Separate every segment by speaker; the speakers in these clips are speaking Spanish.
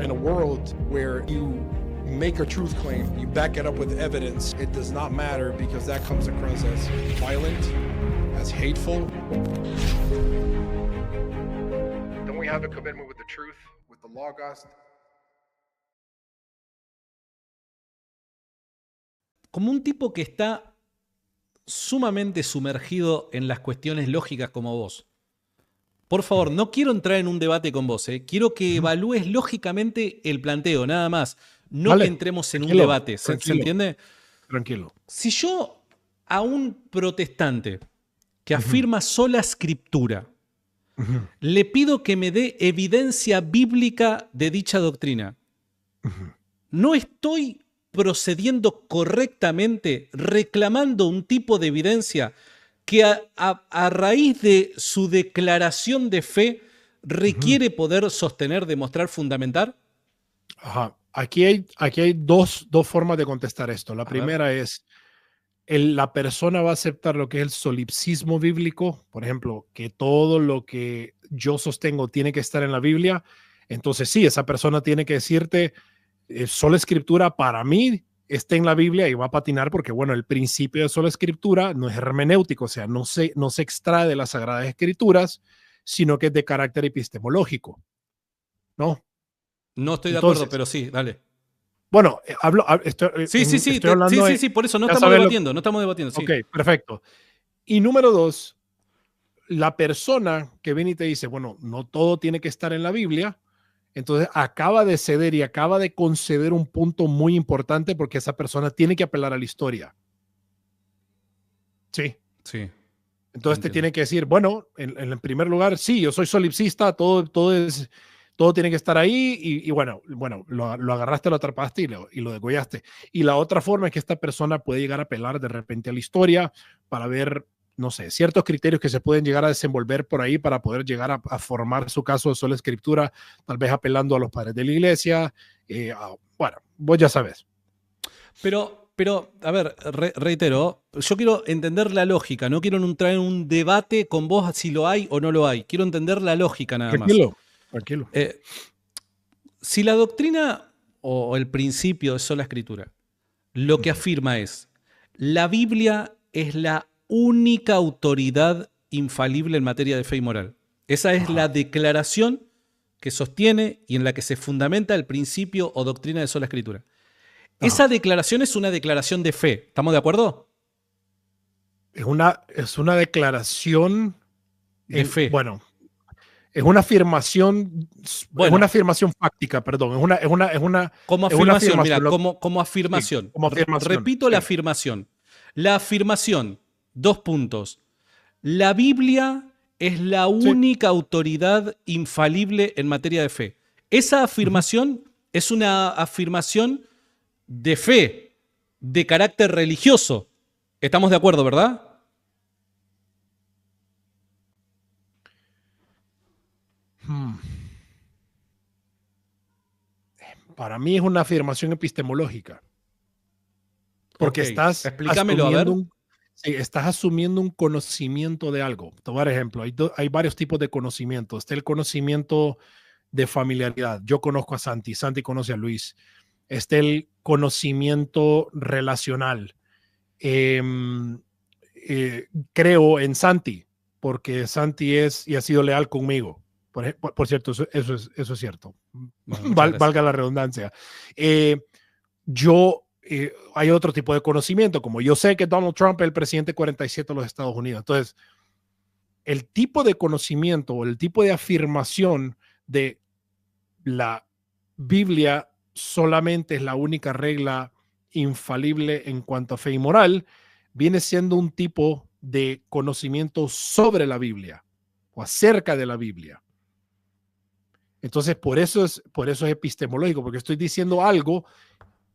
Speaker 1: In a world where you make a truth claim, you back it up with evidence, it does not matter because that comes across as violent, as hateful. Don't we have a commitment with the truth, with the Logos?
Speaker 2: Como un tipo que está sumamente sumergido en las cuestiones lógicas como vos. Por favor, no quiero entrar en un debate con vos, ¿eh? Quiero que evalúes lógicamente el planteo, nada más. No
Speaker 1: Vale,
Speaker 2: que entremos en un
Speaker 1: tranquilo,
Speaker 2: debate, ¿se
Speaker 1: tranquilo.
Speaker 2: entiende?
Speaker 1: Tranquilo.
Speaker 2: Si yo a un protestante que afirma sola escritura le pido que me dé evidencia bíblica de dicha doctrina, ¿no estoy procediendo correctamente reclamando un tipo de evidencia que a raíz de su declaración de fe requiere poder sostener, demostrar, fundamentar?
Speaker 1: Ajá. Aquí hay dos formas de contestar esto. La primera es, la persona va a aceptar lo que es el solipsismo bíblico, por ejemplo, que todo lo que yo sostengo tiene que estar en la Biblia. Entonces sí, esa persona tiene que decirte, sola escritura para mí está en la Biblia, y va a patinar porque, bueno, el principio de sola escritura no es hermenéutico, o sea, no se extrae de las Sagradas Escrituras, sino que es de carácter epistemológico, ¿no?
Speaker 2: No estoy de acuerdo,
Speaker 1: Entonces,
Speaker 2: pero sí, dale.
Speaker 1: Bueno,
Speaker 2: Sí,
Speaker 1: estoy hablando
Speaker 2: sí, por eso no
Speaker 1: ya
Speaker 2: estamos
Speaker 1: sabes
Speaker 2: debatiendo, no estamos debatiendo. Sí.
Speaker 1: Ok, perfecto. Y número dos, la persona que viene y te dice, bueno, no todo tiene que estar en la Biblia, entonces acaba de ceder y acaba de conceder un punto muy importante, porque esa persona tiene que apelar a la historia. Sí.
Speaker 2: Sí.
Speaker 1: Entonces te tiene que decir, bueno, en primer lugar, sí, yo soy solipsista, todo tiene que estar ahí, y bueno, lo agarraste, lo atrapaste y lo degollaste. Y la otra forma es que esta persona puede llegar a apelar de repente a la historia para ver, no sé, ciertos criterios que se pueden llegar a desenvolver por ahí para poder llegar a formar su caso de sola escritura, tal vez apelando a los padres de la iglesia. Bueno, vos ya sabes.
Speaker 2: Pero a ver, reitero, yo quiero entender la lógica, no quiero entrar en un debate con vos si lo hay o no lo hay, quiero entender la lógica nada más.
Speaker 1: Tranquilo.
Speaker 2: Si la doctrina o el principio de sola escritura lo que afirma es, la Biblia es la única autoridad infalible en materia de fe y moral. Esa es la declaración que sostiene y en la que se fundamenta el principio o doctrina de sola escritura. Esa declaración es una declaración de fe. ¿Estamos de acuerdo?
Speaker 1: Es una declaración
Speaker 2: de fe.
Speaker 1: Bueno, es una afirmación. Bueno, es una afirmación fáctica, perdón.
Speaker 2: Como afirmación, mira, como afirmación.
Speaker 1: Sí, como afirmación.
Speaker 2: Repito la afirmación. La afirmación, 2 puntos. La Biblia es la única autoridad infalible en materia de fe. Esa afirmación es una afirmación de fe, de carácter religioso. ¿Estamos de acuerdo, verdad?
Speaker 1: Para mí es una afirmación epistemológica. Porque estás asumiendo un conocimiento de algo. Te voy a dar ejemplo. Hay varios tipos de conocimiento. Está el conocimiento de familiaridad. Yo conozco a Santi, Santi conoce a Luis. Está el conocimiento relacional. Creo en Santi, porque Santi es y ha sido leal conmigo. Por cierto, eso es cierto. Bueno, valga la redundancia. Hay otro tipo de conocimiento, como yo sé que Donald Trump es el presidente 47 de los Estados Unidos. Entonces, el tipo de conocimiento o el tipo de afirmación de la Biblia solamente es la única regla infalible en cuanto a fe y moral, viene siendo un tipo de conocimiento sobre la Biblia o acerca de la Biblia. Entonces, por eso es epistemológico, porque estoy diciendo algo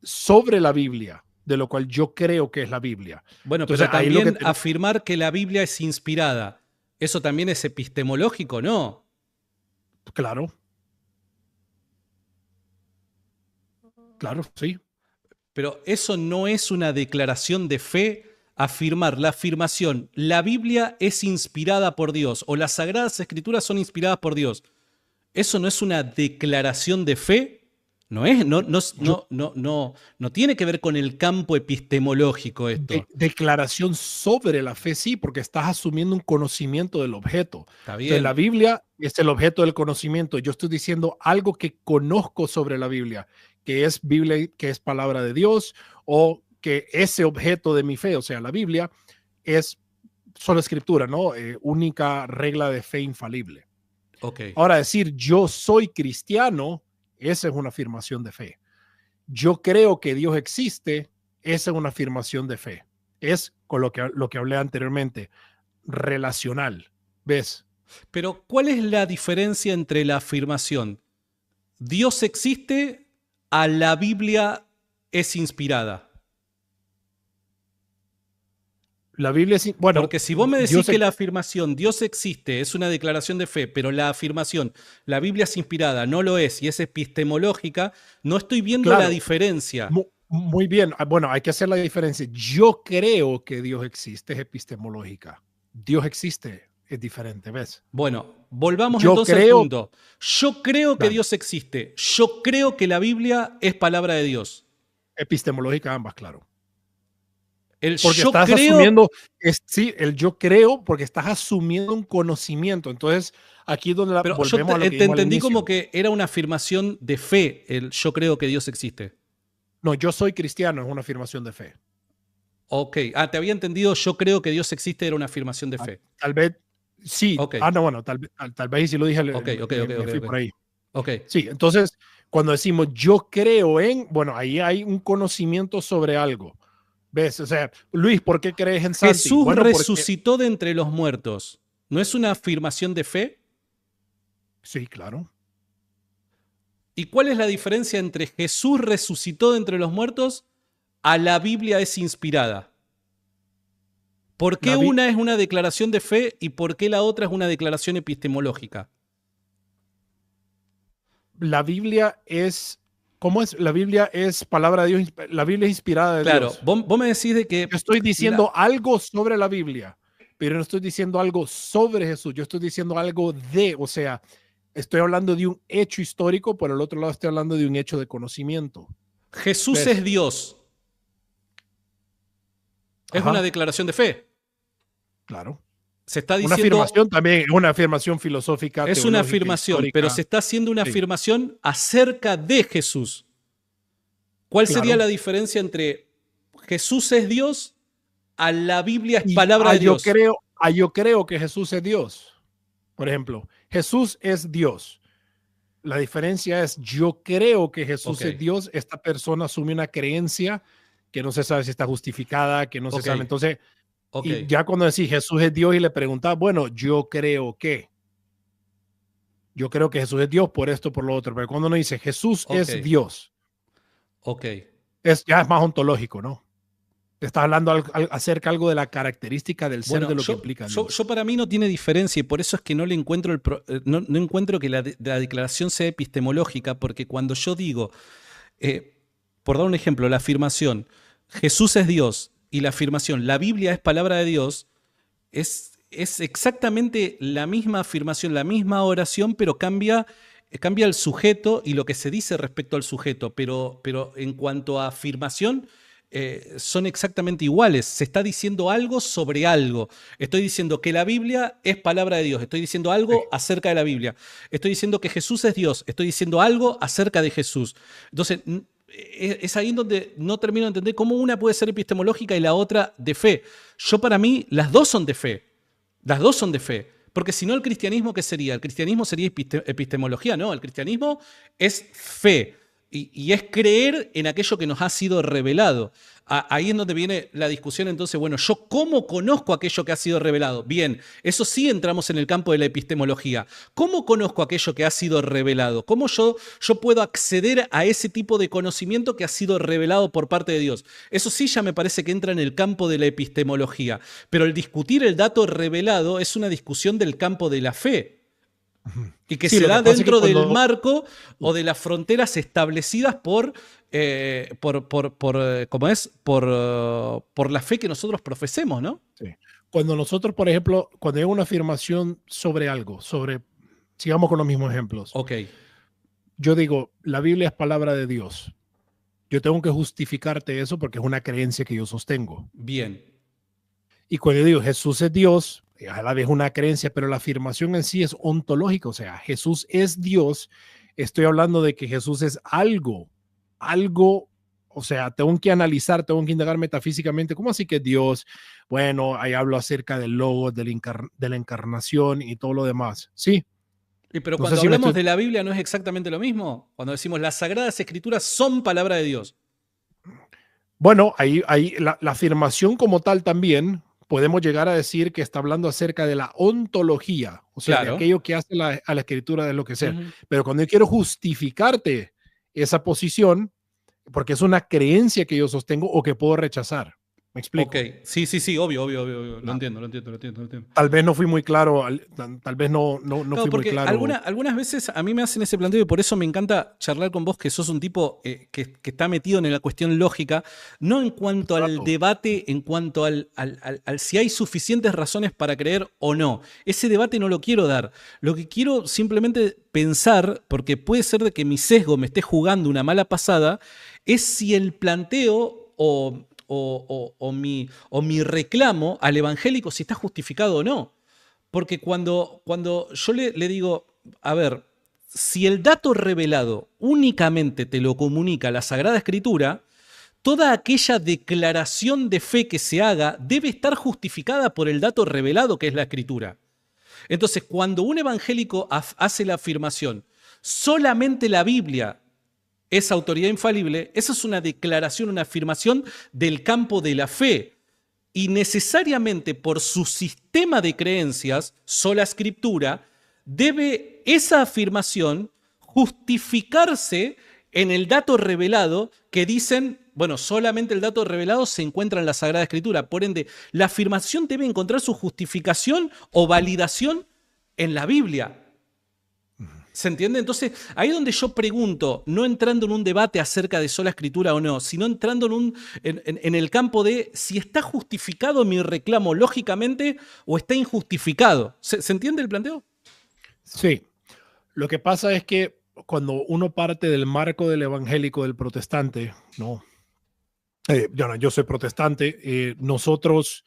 Speaker 1: sobre la Biblia, de lo cual yo creo que es la Biblia.
Speaker 2: Bueno, entonces, pero también afirmar que la Biblia es inspirada, eso también es epistemológico, ¿no?
Speaker 1: Claro. Claro, sí.
Speaker 2: Pero eso no es una declaración de fe, afirmar la afirmación, la Biblia es inspirada por Dios o las Sagradas Escrituras son inspiradas por Dios. ¿eso no es una declaración de fe? No es, no tiene que ver con el campo epistemológico esto.
Speaker 1: Declaración sobre la fe, sí, porque estás asumiendo un conocimiento del objeto.
Speaker 2: Está bien.
Speaker 1: Entonces, la Biblia es el objeto del conocimiento. Yo estoy diciendo algo que conozco sobre la Biblia, que es palabra de Dios, o que ese objeto de mi fe, o sea, la Biblia, es solo escritura, ¿no? Única regla de fe infalible.
Speaker 2: Okay.
Speaker 1: Ahora, decir yo soy cristiano, esa es una afirmación de fe. Yo creo que Dios existe, esa es una afirmación de fe. Es con lo que hablé anteriormente, relacional. ¿Ves?
Speaker 2: Pero, ¿cuál es la diferencia entre la afirmación Dios existe a la Biblia es inspirada?
Speaker 1: La Biblia es, bueno,
Speaker 2: porque si vos me decís que la afirmación Dios existe es una declaración de fe, pero la afirmación la Biblia es inspirada no lo es y es epistemológica, no estoy viendo la diferencia.
Speaker 1: Muy bien, bueno, hay que hacer la diferencia. Yo creo que Dios existe, es epistemológica. Dios existe, es diferente, ¿ves?
Speaker 2: Bueno, volvamos entonces al punto. Yo creo que Dios existe. Yo creo que la Biblia es palabra de Dios.
Speaker 1: Epistemológica ambas, claro.
Speaker 2: Porque
Speaker 1: estás
Speaker 2: creo,
Speaker 1: asumiendo, sí, el yo creo, porque estás asumiendo un conocimiento. Entonces, aquí es donde volvemos a lo que
Speaker 2: te entendí como que era una afirmación de fe, el yo creo que Dios existe.
Speaker 1: No, yo soy cristiano, es una afirmación de fe.
Speaker 2: Ok, te había entendido, yo creo que Dios existe, era una afirmación de fe.
Speaker 1: Tal vez, sí.
Speaker 2: Okay.
Speaker 1: No, bueno, tal vez si lo dije, me fui por ahí. Sí, entonces, cuando decimos yo creo en, bueno, ahí hay un conocimiento sobre algo. ¿Ves? O sea, Luis, ¿por qué crees en Santi?
Speaker 2: Jesús resucitó de entre los muertos. ¿No es una afirmación de fe?
Speaker 1: Sí, claro.
Speaker 2: ¿Y cuál es la diferencia entre Jesús resucitó de entre los muertos a la Biblia es inspirada? ¿Por qué una es una declaración de fe y por qué la otra es una declaración epistemológica?
Speaker 1: La Biblia es... ¿Cómo es? La Biblia es palabra de Dios, la Biblia es inspirada de Dios.
Speaker 2: Claro, vos me decís de que...
Speaker 1: Yo estoy diciendo algo sobre la Biblia, pero no estoy diciendo algo sobre Jesús, yo estoy diciendo algo de, o sea, estoy hablando de un hecho histórico, por el otro lado estoy hablando de un hecho de conocimiento.
Speaker 2: Jesús es Dios. Es una declaración de fe.
Speaker 1: Claro.
Speaker 2: Se está diciendo,
Speaker 1: una afirmación también, una afirmación filosófica.
Speaker 2: Es una afirmación, histórica, pero se está haciendo una afirmación acerca de Jesús. ¿Cuál sería la diferencia entre Jesús es Dios a la Biblia es palabra de Dios?
Speaker 1: Yo creo que Jesús es Dios. Por ejemplo, Jesús es Dios. La diferencia es, yo creo que Jesús es Dios. Esta persona asume una creencia que no se sabe si está justificada, que no se sabe. Entonces, y ya cuando decís Jesús es Dios y le preguntás, bueno, yo creo que Jesús es Dios por esto, por lo otro. Pero cuando uno dice Jesús es Dios, ya es más ontológico, ¿no? Estás hablando acerca algo de la característica del ser, de lo que implica Dios.
Speaker 2: Yo para mí no tiene diferencia y por eso es que no le encuentro no encuentro que la declaración sea epistemológica, porque cuando yo digo, por dar un ejemplo, la afirmación Jesús es Dios y la afirmación la Biblia es palabra de Dios, es exactamente la misma afirmación, la misma oración, pero cambia el sujeto y lo que se dice respecto al sujeto, pero en cuanto a afirmación son exactamente iguales. Se está diciendo algo sobre algo. Estoy diciendo que la Biblia es palabra de Dios. Estoy diciendo algo acerca de la Biblia. Estoy diciendo que Jesús es Dios. Estoy diciendo algo acerca de Jesús. Entonces, es ahí en donde no termino de entender cómo una puede ser epistemológica y la otra de fe. Para mí, las dos son de fe. Las dos son de fe. Porque si no, el cristianismo, ¿qué sería? El cristianismo sería epistemología, ¿no? El cristianismo es fe. Y es creer en aquello que nos ha sido revelado. Ahí es donde viene la discusión. Entonces, bueno, ¿yo cómo conozco aquello que ha sido revelado? Bien, eso sí entramos en el campo de la epistemología. ¿Cómo conozco aquello que ha sido revelado? ¿Cómo yo puedo acceder a ese tipo de conocimiento que ha sido revelado por parte de Dios? Eso sí ya me parece que entra en el campo de la epistemología. Pero el discutir el dato revelado es una discusión del campo de la fe. Y que se da dentro del marco o de las fronteras establecidas por la fe que nosotros profesemos, ¿no?
Speaker 1: Sí. Cuando nosotros, por ejemplo, cuando hay una afirmación sobre algo, sobre sigamos con los mismos ejemplos.
Speaker 2: Ok.
Speaker 1: Yo digo, la Biblia es palabra de Dios. Yo tengo que justificarte eso porque es una creencia que yo sostengo.
Speaker 2: Bien.
Speaker 1: Y cuando yo digo Jesús es Dios, a la vez es una creencia, pero la afirmación en sí es ontológica, o sea, Jesús es Dios. Estoy hablando de que Jesús es algo, o sea, tengo que analizar, tengo que indagar metafísicamente, ¿cómo así que es Dios? Bueno, ahí hablo acerca del logo, de la encarnación y todo lo demás. Sí.
Speaker 2: Pero
Speaker 1: No sé
Speaker 2: cuando
Speaker 1: si
Speaker 2: hablamos de la Biblia, ¿no es exactamente lo mismo? Cuando decimos las Sagradas Escrituras son palabra de Dios.
Speaker 1: Bueno, ahí la afirmación como tal también podemos llegar a decir que está hablando acerca de la ontología, o sea, de
Speaker 2: Claro.
Speaker 1: aquello que hace a la escritura de lo que sea.
Speaker 2: Ujú.
Speaker 1: Pero cuando yo quiero justificarte esa posición, porque es una creencia que yo sostengo o que puedo rechazar. ¿Me
Speaker 2: Ok.
Speaker 1: explico?
Speaker 2: Sí, obvio. Lo
Speaker 1: Ah,
Speaker 2: entiendo.
Speaker 1: tal vez no fui muy claro, tal vez no
Speaker 2: Claro,
Speaker 1: fui muy
Speaker 2: porque
Speaker 1: claro.
Speaker 2: algunas veces a mí me hacen ese planteo y por eso me encanta charlar con vos, que sos un tipo que está metido en la cuestión lógica, no en cuanto al
Speaker 1: Trato.
Speaker 2: debate, en cuanto al si hay suficientes razones para creer o no. Ese debate no lo quiero dar. Lo que quiero simplemente pensar, porque puede ser de que mi sesgo me esté jugando una mala pasada, es si el planteo o mi reclamo al evangélico si está justificado o no. Porque cuando yo le digo, a ver, si el dato revelado únicamente te lo comunica la Sagrada Escritura, toda aquella declaración de fe que se haga debe estar justificada por el dato revelado que es la Escritura. Entonces, cuando un evangélico hace la afirmación, solamente la Biblia es autoridad infalible, esa es una declaración, una afirmación del campo de la fe. Y necesariamente por su sistema de creencias, sola escritura, debe esa afirmación justificarse en el dato revelado que dicen, bueno, solamente el dato revelado se encuentra en la Sagrada Escritura. Por ende, la afirmación debe encontrar su justificación o validación en la Biblia. ¿Se entiende? Entonces, ahí es donde yo pregunto, no entrando en un debate acerca de sola escritura o no, sino entrando en el campo de si está justificado mi reclamo lógicamente o está injustificado. ¿Se entiende el planteo?
Speaker 1: Sí. Lo que pasa es que cuando uno parte del marco del evangélico, del protestante, no, yo soy protestante, nosotros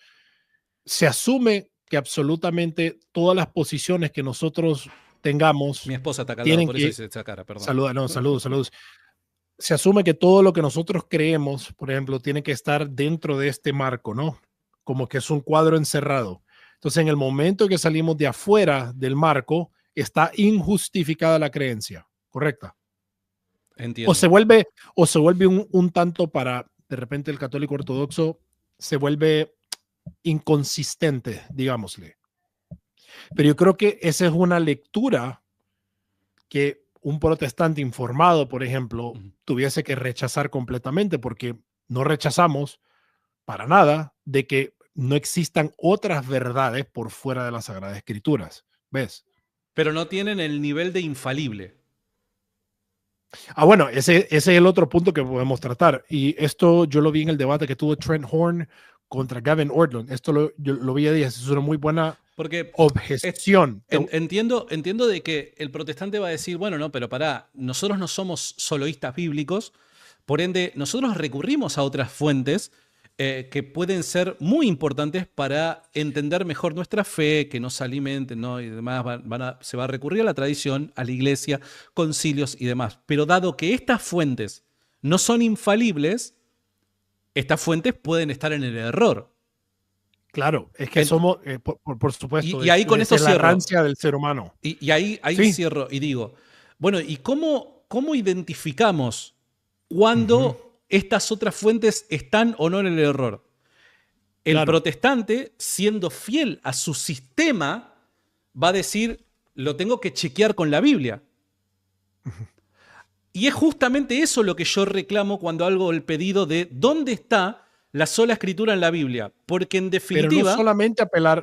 Speaker 1: se asume que absolutamente todas las posiciones que nosotros tengamos
Speaker 2: Mi esposa está acá al lado,
Speaker 1: tienen
Speaker 2: por eso
Speaker 1: que,
Speaker 2: dice esa cara, perdón.
Speaker 1: saludos. Se asume que todo lo que nosotros creemos, por ejemplo, tiene que estar dentro de este marco, ¿no? Como que es un cuadro encerrado. Entonces, en el momento que salimos de afuera del marco, está injustificada la creencia, ¿correcta? O
Speaker 2: Entiendo.
Speaker 1: se vuelve, o se vuelve un tanto para, de repente, el católico ortodoxo se vuelve inconsistente, digámosle. Pero yo creo que esa es una lectura que un protestante informado, por ejemplo, tuviese que rechazar completamente, porque no rechazamos para nada de que no existan otras verdades por fuera de las Sagradas Escrituras. ¿Ves?
Speaker 2: Pero no tienen el nivel de infalible.
Speaker 1: Bueno, ese es el otro punto que podemos tratar. Y esto yo lo vi en el debate que tuvo Trent Horn contra Gavin Ordland. Esto yo lo vi a días. Es una muy buena
Speaker 2: Porque
Speaker 1: objeción.
Speaker 2: entiendo de que el protestante va a decir, bueno, no, pero pará, nosotros no somos soloístas bíblicos, por ende, nosotros recurrimos a otras fuentes que pueden ser muy importantes para entender mejor nuestra fe, que nos alimenten, ¿no? Y demás, se va a recurrir a la tradición, a la iglesia, concilios y demás. Pero dado que estas fuentes no son infalibles, estas fuentes pueden estar en el error.
Speaker 1: Claro, es que somos, por supuesto,
Speaker 2: Y ahí con esto
Speaker 1: es la
Speaker 2: cierro.
Speaker 1: rancia del ser humano.
Speaker 2: Y ahí
Speaker 1: Sí.
Speaker 2: cierro y digo, bueno, ¿y cómo identificamos cuándo estas otras fuentes están o no en el error? El protestante, siendo fiel a su sistema, va a decir, lo tengo que chequear con la Biblia. Y es justamente eso lo que yo reclamo cuando hago el pedido de dónde está la sola escritura en la Biblia. Porque en definitiva...
Speaker 1: Pero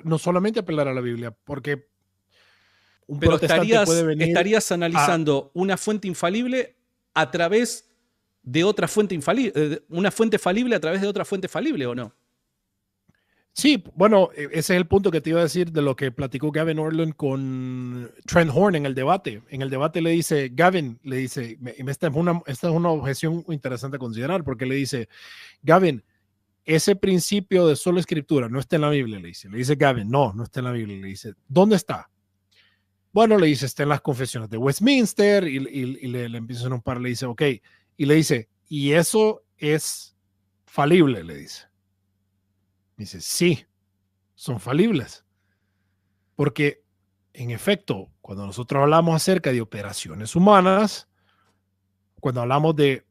Speaker 1: no solamente apelar a la Biblia, porque un
Speaker 2: pero
Speaker 1: protestante puede venir
Speaker 2: estarías analizando una fuente infalible a través de otra fuente infalible, una fuente falible a través de otra fuente falible, ¿o no?
Speaker 1: Sí, bueno, ese es el punto que te iba a decir de lo que platicó Gavin Orland con Trent Horn en el debate. En el debate le dice, Gavin, le dice, esta es una objeción interesante a considerar, porque le dice, Gavin, ese principio de sola escritura no está en la Biblia, le dice Gavin, no está en la Biblia, le dice, ¿dónde está? Bueno, le dice, está en las confesiones de Westminster, y le empieza a hacer un par, le dice, ok, y le dice, y eso es falible, le dice. Dice, sí, son falibles. Porque, en efecto, cuando nosotros hablamos acerca de operaciones humanas, cuando hablamos de,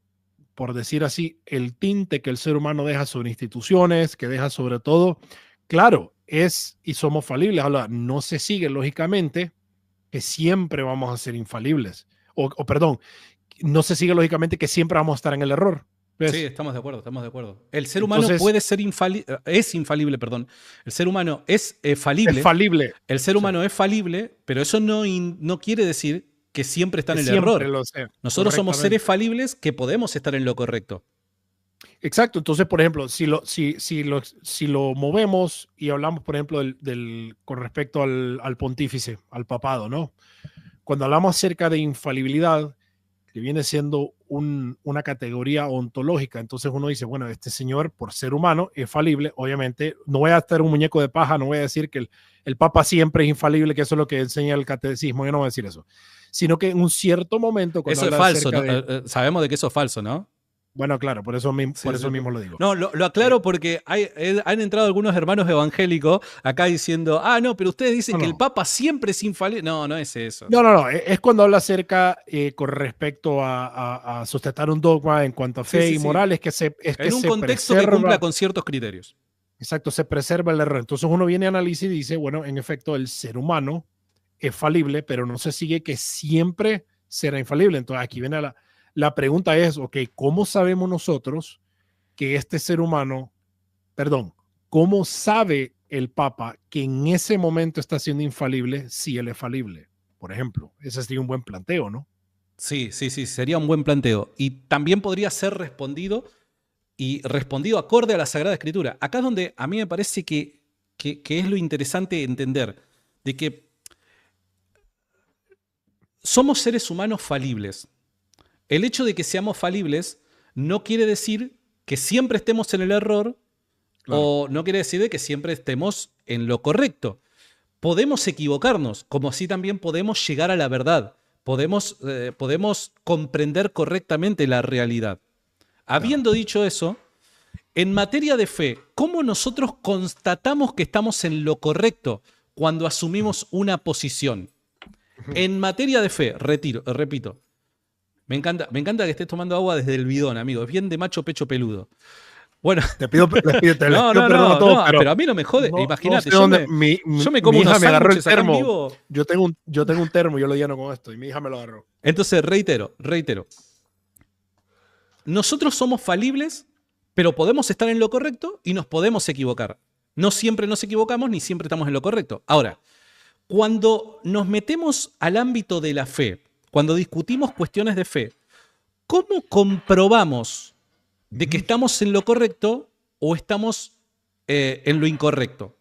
Speaker 1: por decir así, el tinte que el ser humano deja sobre instituciones, que deja sobre todo, claro, es y somos falibles. Ahora, no se sigue lógicamente que siempre vamos a ser infalibles. Perdón, no se sigue lógicamente que siempre vamos a estar en el error. ¿Ves?
Speaker 2: Sí, estamos de acuerdo, estamos de acuerdo. El ser humano puede ser es infalible, perdón. El ser humano es falible.
Speaker 1: Es falible.
Speaker 2: El ser humano es falible, pero eso no quiere decir que siempre está en el error. Nosotros somos seres falibles que podemos estar en lo correcto.
Speaker 1: Exacto. Entonces, por ejemplo, si lo movemos y hablamos, por ejemplo, con respecto al pontífice, al papado, ¿no? Cuando hablamos acerca de infalibilidad, que viene siendo una categoría ontológica, entonces uno dice, bueno, este señor, por ser humano, es falible. Obviamente, no voy a estar un muñeco de paja, no voy a decir que el Papa siempre es infalible, que eso es lo que enseña el catecismo, yo no voy a decir eso. Sino que en un cierto momento...
Speaker 2: Eso es falso, ¿no? Sabemos de que eso es falso, ¿no?
Speaker 1: Bueno, claro, por eso mismo lo digo.
Speaker 2: No, lo aclaro porque han entrado algunos hermanos evangélicos acá diciendo, no, pero ustedes dicen que el Papa siempre es infalible. No, no es eso.
Speaker 1: No, es cuando habla acerca con respecto a sustentar un dogma en cuanto a fe y moral,
Speaker 2: en un contexto que cumpla con ciertos criterios.
Speaker 1: Exacto, se preserva el error. Entonces uno viene a analizar y dice, bueno, en efecto, el ser humano es falible, pero no se sigue que siempre será infalible. Entonces aquí viene la pregunta es, ok, ¿cómo sabemos nosotros que este ser humano, cómo sabe el Papa que en ese momento está siendo infalible si él es falible? Por ejemplo, ese sería un buen planteo, ¿no?
Speaker 2: Sí, sería un buen planteo. Y también podría ser respondido acorde a la Sagrada Escritura. Acá es donde a mí me parece que es lo interesante entender, de que somos seres humanos falibles. El hecho de que seamos falibles no quiere decir que siempre estemos en el error, claro, o no quiere decir de que siempre estemos en lo correcto. Podemos equivocarnos, como así también podemos llegar a la verdad. Podemos comprender correctamente la realidad. Habiendo dicho eso, en materia de fe, ¿cómo nosotros constatamos que estamos en lo correcto cuando asumimos una posición? En materia de fe, repito, me encanta que estés tomando agua desde el bidón, amigo. Es bien de macho pecho peludo. Bueno,
Speaker 1: les pido perdón
Speaker 2: a todos, pero a mí no me jode. Imagínate, yo me como unos sándwiches acá en vivo.
Speaker 1: Yo tengo un termo, yo lo lleno con esto y mi hija me lo agarró.
Speaker 2: Entonces, reitero. Nosotros somos falibles, pero podemos estar en lo correcto y nos podemos equivocar. No siempre nos equivocamos ni siempre estamos en lo correcto. Ahora, cuando nos metemos al ámbito de la fe, cuando discutimos cuestiones de fe, ¿cómo comprobamos de que estamos en lo correcto o estamos en lo incorrecto?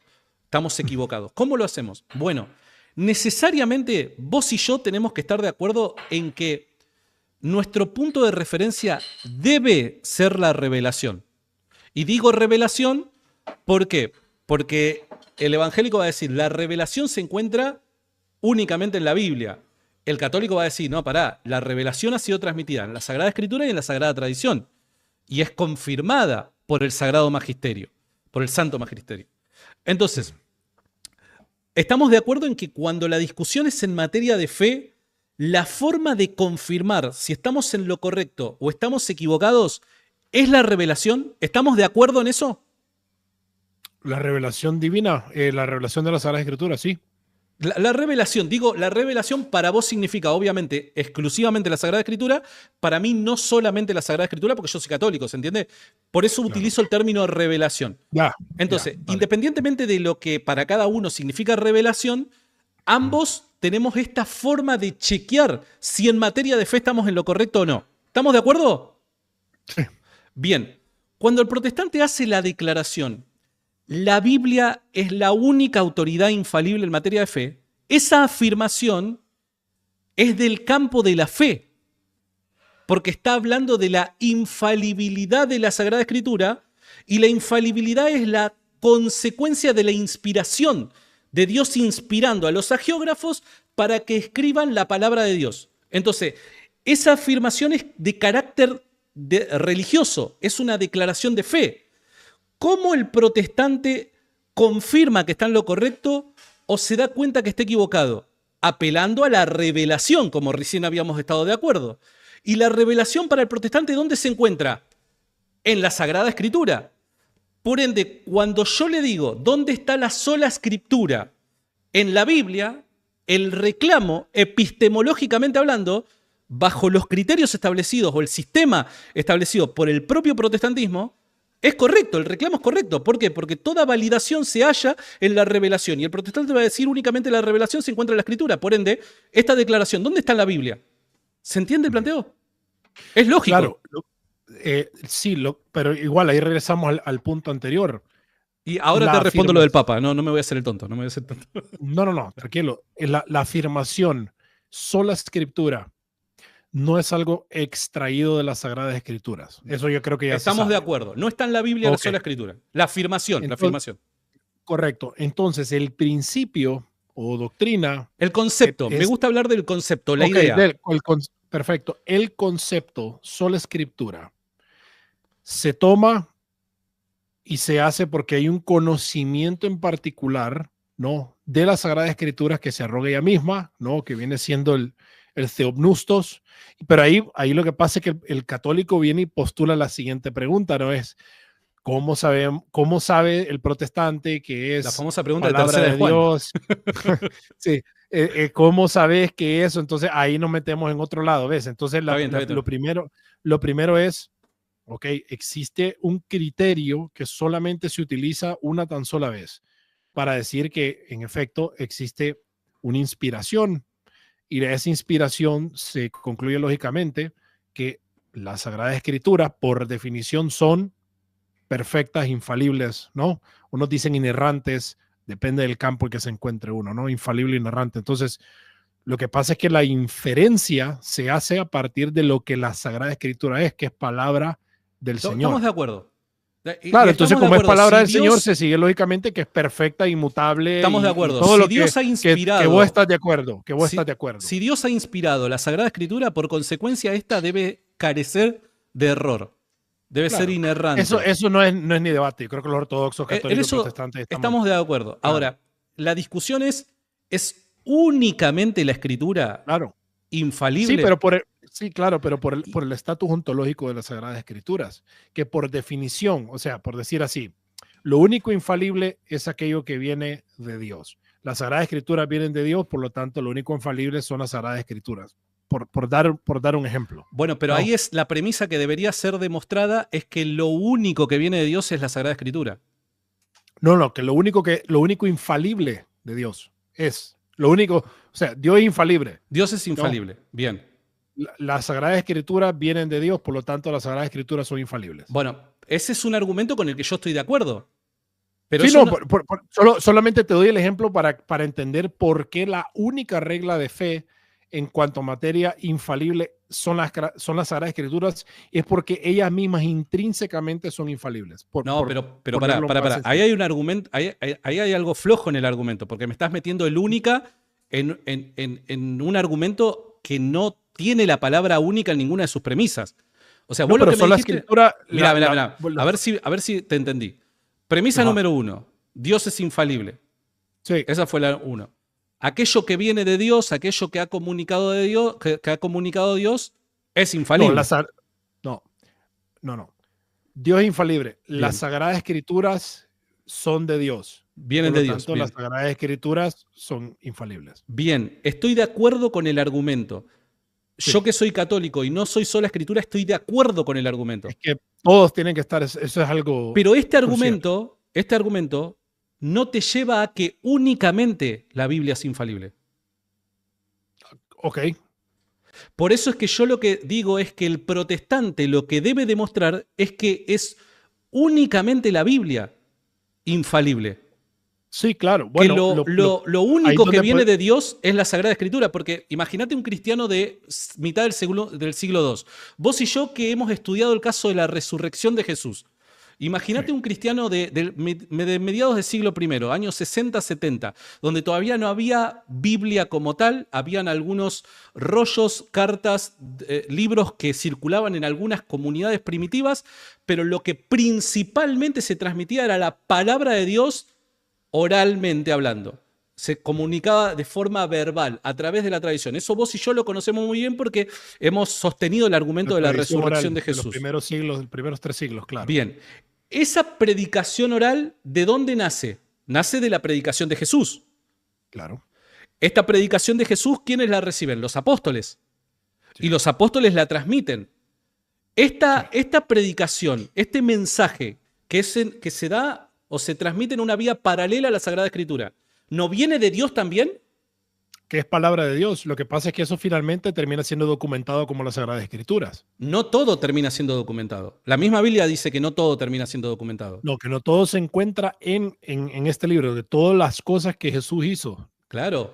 Speaker 2: Estamos equivocados. ¿Cómo lo hacemos? Bueno, necesariamente vos y yo tenemos que estar de acuerdo en que nuestro punto de referencia debe ser la revelación. Y digo revelación, ¿por qué? Porque el evangélico va a decir, la revelación se encuentra únicamente en la Biblia. El católico va a decir, no, pará, la revelación ha sido transmitida en la Sagrada Escritura y en la Sagrada Tradición. Y es confirmada por el Sagrado Magisterio, por el Santo Magisterio. Entonces, estamos de acuerdo en que cuando la discusión es en materia de fe, la forma de confirmar si estamos en lo correcto o estamos equivocados es la revelación. ¿Estamos de acuerdo en eso?
Speaker 1: La revelación divina, la revelación de la Sagrada Escritura, sí.
Speaker 2: La revelación, la revelación para vos significa obviamente exclusivamente la Sagrada Escritura, para mí no solamente la Sagrada Escritura porque yo soy católico, ¿se entiende? Por eso utilizo el término revelación. Entonces, vale, independientemente de lo que para cada uno significa revelación, ambos tenemos esta forma de chequear si en materia de fe estamos en lo correcto o no. ¿Estamos de acuerdo?
Speaker 1: Sí.
Speaker 2: Bien, cuando el protestante hace la declaración la Biblia es la única autoridad infalible en materia de fe, esa afirmación es del campo de la fe, porque está hablando de la infalibilidad de la Sagrada Escritura, y la infalibilidad es la consecuencia de la inspiración, de Dios inspirando a los hagiógrafos para que escriban la palabra de Dios. Entonces, esa afirmación es de carácter religioso, es una declaración de fe. ¿Cómo el protestante confirma que está en lo correcto o se da cuenta que está equivocado? Apelando a la revelación, como recién habíamos estado de acuerdo. Y la revelación para el protestante, ¿dónde se encuentra? En la Sagrada Escritura. Por ende, cuando yo le digo, ¿dónde está la sola Escritura? En la Biblia, el reclamo, epistemológicamente hablando, bajo los criterios establecidos o el sistema establecido por el propio protestantismo, es correcto, el reclamo es correcto. ¿Por qué? Porque toda validación se halla en la revelación. Y el protestante va a decir únicamente la revelación se encuentra en la Escritura. Por ende, esta declaración, ¿dónde está en la Biblia? ¿Se entiende el planteo? Es lógico.
Speaker 1: Claro, sí, pero igual ahí regresamos al punto anterior.
Speaker 2: Y ahora te respondo lo del Papa. No me voy a hacer el tonto.
Speaker 1: No, tranquilo. La afirmación, sola Escritura, no es algo extraído de las Sagradas Escrituras. Eso yo creo que ya
Speaker 2: estamos de acuerdo. No está en la Biblia la sola Escritura. La afirmación, la afirmación.
Speaker 1: Correcto. Entonces, el principio o doctrina...
Speaker 2: El concepto. Me gusta hablar del concepto, la idea.
Speaker 1: Perfecto. El concepto, sola Escritura, se toma y se hace porque hay un conocimiento en particular, ¿no?, de las Sagradas Escrituras que se arroga ella misma, ¿no?, que viene siendo el theopnustos. Pero ahí lo que pasa es que el católico viene y postula la siguiente pregunta, ¿no? Es, ¿cómo sabe el protestante que es
Speaker 2: la famosa pregunta
Speaker 1: palabra de Dios? Sí. ¿Cómo sabes que eso? Entonces ahí nos metemos en otro lado, ¿ves? Entonces lo primero es, ok, existe un criterio que solamente se utiliza una tan sola vez para decir que en efecto existe una inspiración, y de esa inspiración se concluye lógicamente que las Sagradas Escrituras por definición son perfectas, infalibles, ¿no? Unos dicen inerrantes, depende del campo en que se encuentre uno, ¿no? Infalible, inerrante. Entonces, lo que pasa es que la inferencia se hace a partir de lo que la Sagrada Escritura es, que es palabra del Señor.
Speaker 2: Estamos de acuerdo.
Speaker 1: Claro, entonces como es palabra del Señor, se sigue lógicamente que es perfecta, inmutable.
Speaker 2: Estamos de acuerdo.
Speaker 1: Todo lo Dios ha inspirado. Que vos estás de acuerdo.
Speaker 2: Si Dios ha inspirado la Sagrada Escritura, por consecuencia, esta debe carecer de error. Debe ser inerrante.
Speaker 1: Eso no es ni debate. Yo creo que los ortodoxos, católicos, protestantes
Speaker 2: estamos de acuerdo. Ahora, la discusión ¿es únicamente la Escritura infalible?
Speaker 1: Sí, pero por el estatus ontológico de las Sagradas Escrituras, que por definición, o sea, por decir así, lo único infalible es aquello que viene de Dios. Las Sagradas Escrituras vienen de Dios, por lo tanto, lo único infalible son las Sagradas Escrituras. Por dar un ejemplo.
Speaker 2: Bueno, pero ahí es la premisa que debería ser demostrada, es que lo único que viene de Dios es la Sagrada Escritura.
Speaker 1: No, que lo único infalible de Dios es, lo único, o sea, Dios es infalible.
Speaker 2: Dios es infalible, bien.
Speaker 1: Las Sagradas Escrituras vienen de Dios, por lo tanto las Sagradas Escrituras son infalibles.
Speaker 2: Bueno, ese es un argumento con el que yo estoy de acuerdo. Pero
Speaker 1: sí, solamente te doy el ejemplo para entender por qué la única regla de fe en cuanto a materia infalible son las Sagradas Escrituras, es porque ellas mismas intrínsecamente son infalibles.
Speaker 2: Pero para. Ahí hay un argumento, ahí hay algo flojo en el argumento, porque me estás metiendo el única en un argumento que no tiene la palabra única en ninguna de sus premisas. O sea, vos lo que me dijiste, la escritura. Mira. A ver si te entendí. Premisa número 1. Dios es infalible.
Speaker 1: Sí.
Speaker 2: Esa fue la 1. Aquello que viene de Dios, aquello que ha comunicado de Dios, que ha comunicado Dios, es infalible.
Speaker 1: No. Dios es infalible. Bien. Las Sagradas Escrituras son de Dios.
Speaker 2: Vienen de Dios.
Speaker 1: Las Sagradas Escrituras son infalibles.
Speaker 2: Bien, estoy de acuerdo con el argumento. Sí. Yo que soy católico y no soy sola Escritura, estoy de acuerdo con el argumento.
Speaker 1: Es que todos tienen que estar, eso es algo.
Speaker 2: Pero este argumento no te lleva a que únicamente la Biblia es infalible.
Speaker 1: Ok.
Speaker 2: Por eso es que yo lo que digo es que el protestante lo que debe demostrar es que es únicamente la Biblia. infalible.
Speaker 1: Sí, claro.
Speaker 2: Que
Speaker 1: Bueno,
Speaker 2: lo
Speaker 1: ahí
Speaker 2: único que
Speaker 1: donde
Speaker 2: viene de Dios es la Sagrada Escritura, porque imagínate un cristiano de mitad del siglo II. Vos y yo que hemos estudiado el caso de la resurrección de Jesús. Imagínate
Speaker 1: sí.
Speaker 2: un cristiano de mediados del siglo I, años 60, 70, donde todavía no había Biblia como tal, habían algunos rollos, cartas, libros que circulaban en algunas comunidades primitivas, pero lo que principalmente se transmitía era la palabra de Dios oralmente hablando. Se comunicaba de forma verbal, a través de la tradición. Eso vos y yo lo conocemos muy bien porque hemos sostenido el
Speaker 1: La
Speaker 2: argumento de la
Speaker 1: tradición
Speaker 2: resurrección
Speaker 1: oral
Speaker 2: de
Speaker 1: de los
Speaker 2: Jesús.
Speaker 1: primeros siglos, de los primeros 3 siglos, claro.
Speaker 2: Bien, esa predicación oral, ¿de dónde nace? Nace de la predicación de Jesús.
Speaker 1: Claro.
Speaker 2: Esta predicación de Jesús, ¿quiénes la reciben? Los apóstoles.
Speaker 1: Sí,
Speaker 2: Y los apóstoles la transmiten.
Speaker 1: sí.
Speaker 2: Esta predicación, este mensaje que se da o se transmite en una vía paralela a la Sagrada Escritura, ¿no viene de Dios también?
Speaker 1: Que es palabra de Dios. Lo que pasa es que eso finalmente termina siendo documentado como las Sagradas Escrituras.
Speaker 2: No todo termina siendo documentado. La misma Biblia dice que no todo termina siendo documentado.
Speaker 1: No, que no todo se encuentra en este libro, de todas las cosas que Jesús hizo.
Speaker 2: Claro,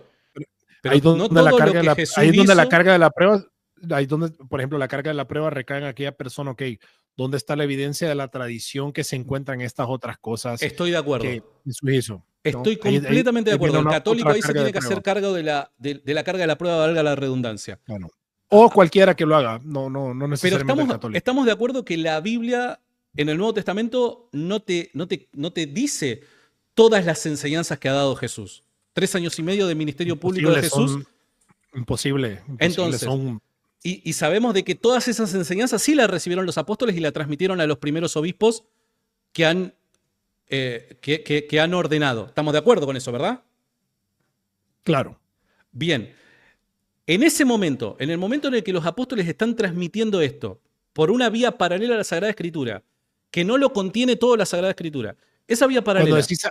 Speaker 2: pero
Speaker 1: Ahí
Speaker 2: no
Speaker 1: donde la
Speaker 2: todo lo
Speaker 1: carga de
Speaker 2: que
Speaker 1: la, ahí
Speaker 2: Jesús
Speaker 1: es donde la
Speaker 2: hizo.
Speaker 1: carga de la prueba, ahí donde, por ejemplo, la carga de la prueba recae en aquella persona, ok, ¿dónde está la evidencia de la tradición que se encuentra en estas otras cosas
Speaker 2: Estoy de acuerdo.
Speaker 1: que Jesús hizo? ¿No?
Speaker 2: Estoy
Speaker 1: Ahí
Speaker 2: completamente de acuerdo.
Speaker 1: viene
Speaker 2: El católico
Speaker 1: otra
Speaker 2: ahí se
Speaker 1: carga
Speaker 2: tiene
Speaker 1: de
Speaker 2: que hacer
Speaker 1: prueba.
Speaker 2: cargo de la carga de la prueba, valga la redundancia.
Speaker 1: Bueno,
Speaker 2: Ah,
Speaker 1: o
Speaker 2: ah,
Speaker 1: cualquiera que lo haga, no
Speaker 2: Pero
Speaker 1: necesariamente el católico.
Speaker 2: estamos de acuerdo que la Biblia en el Nuevo Testamento no te dice todas las enseñanzas que ha dado Jesús. 3 años y medio de ministerio público de
Speaker 1: Imposibles
Speaker 2: Jesús.
Speaker 1: son, imposibles
Speaker 2: Entonces,
Speaker 1: son.
Speaker 2: y sabemos de que todas esas enseñanzas sí las recibieron los apóstoles y las transmitieron a los primeros obispos que han ordenado. ¿Estamos de acuerdo con eso, verdad?
Speaker 1: Claro.
Speaker 2: Bien. En ese momento, en el momento en el que los apóstoles están transmitiendo esto por una vía paralela a la Sagrada Escritura, que no lo contiene toda la Sagrada Escritura, esa vía
Speaker 1: Cuando
Speaker 2: paralela.
Speaker 1: decís,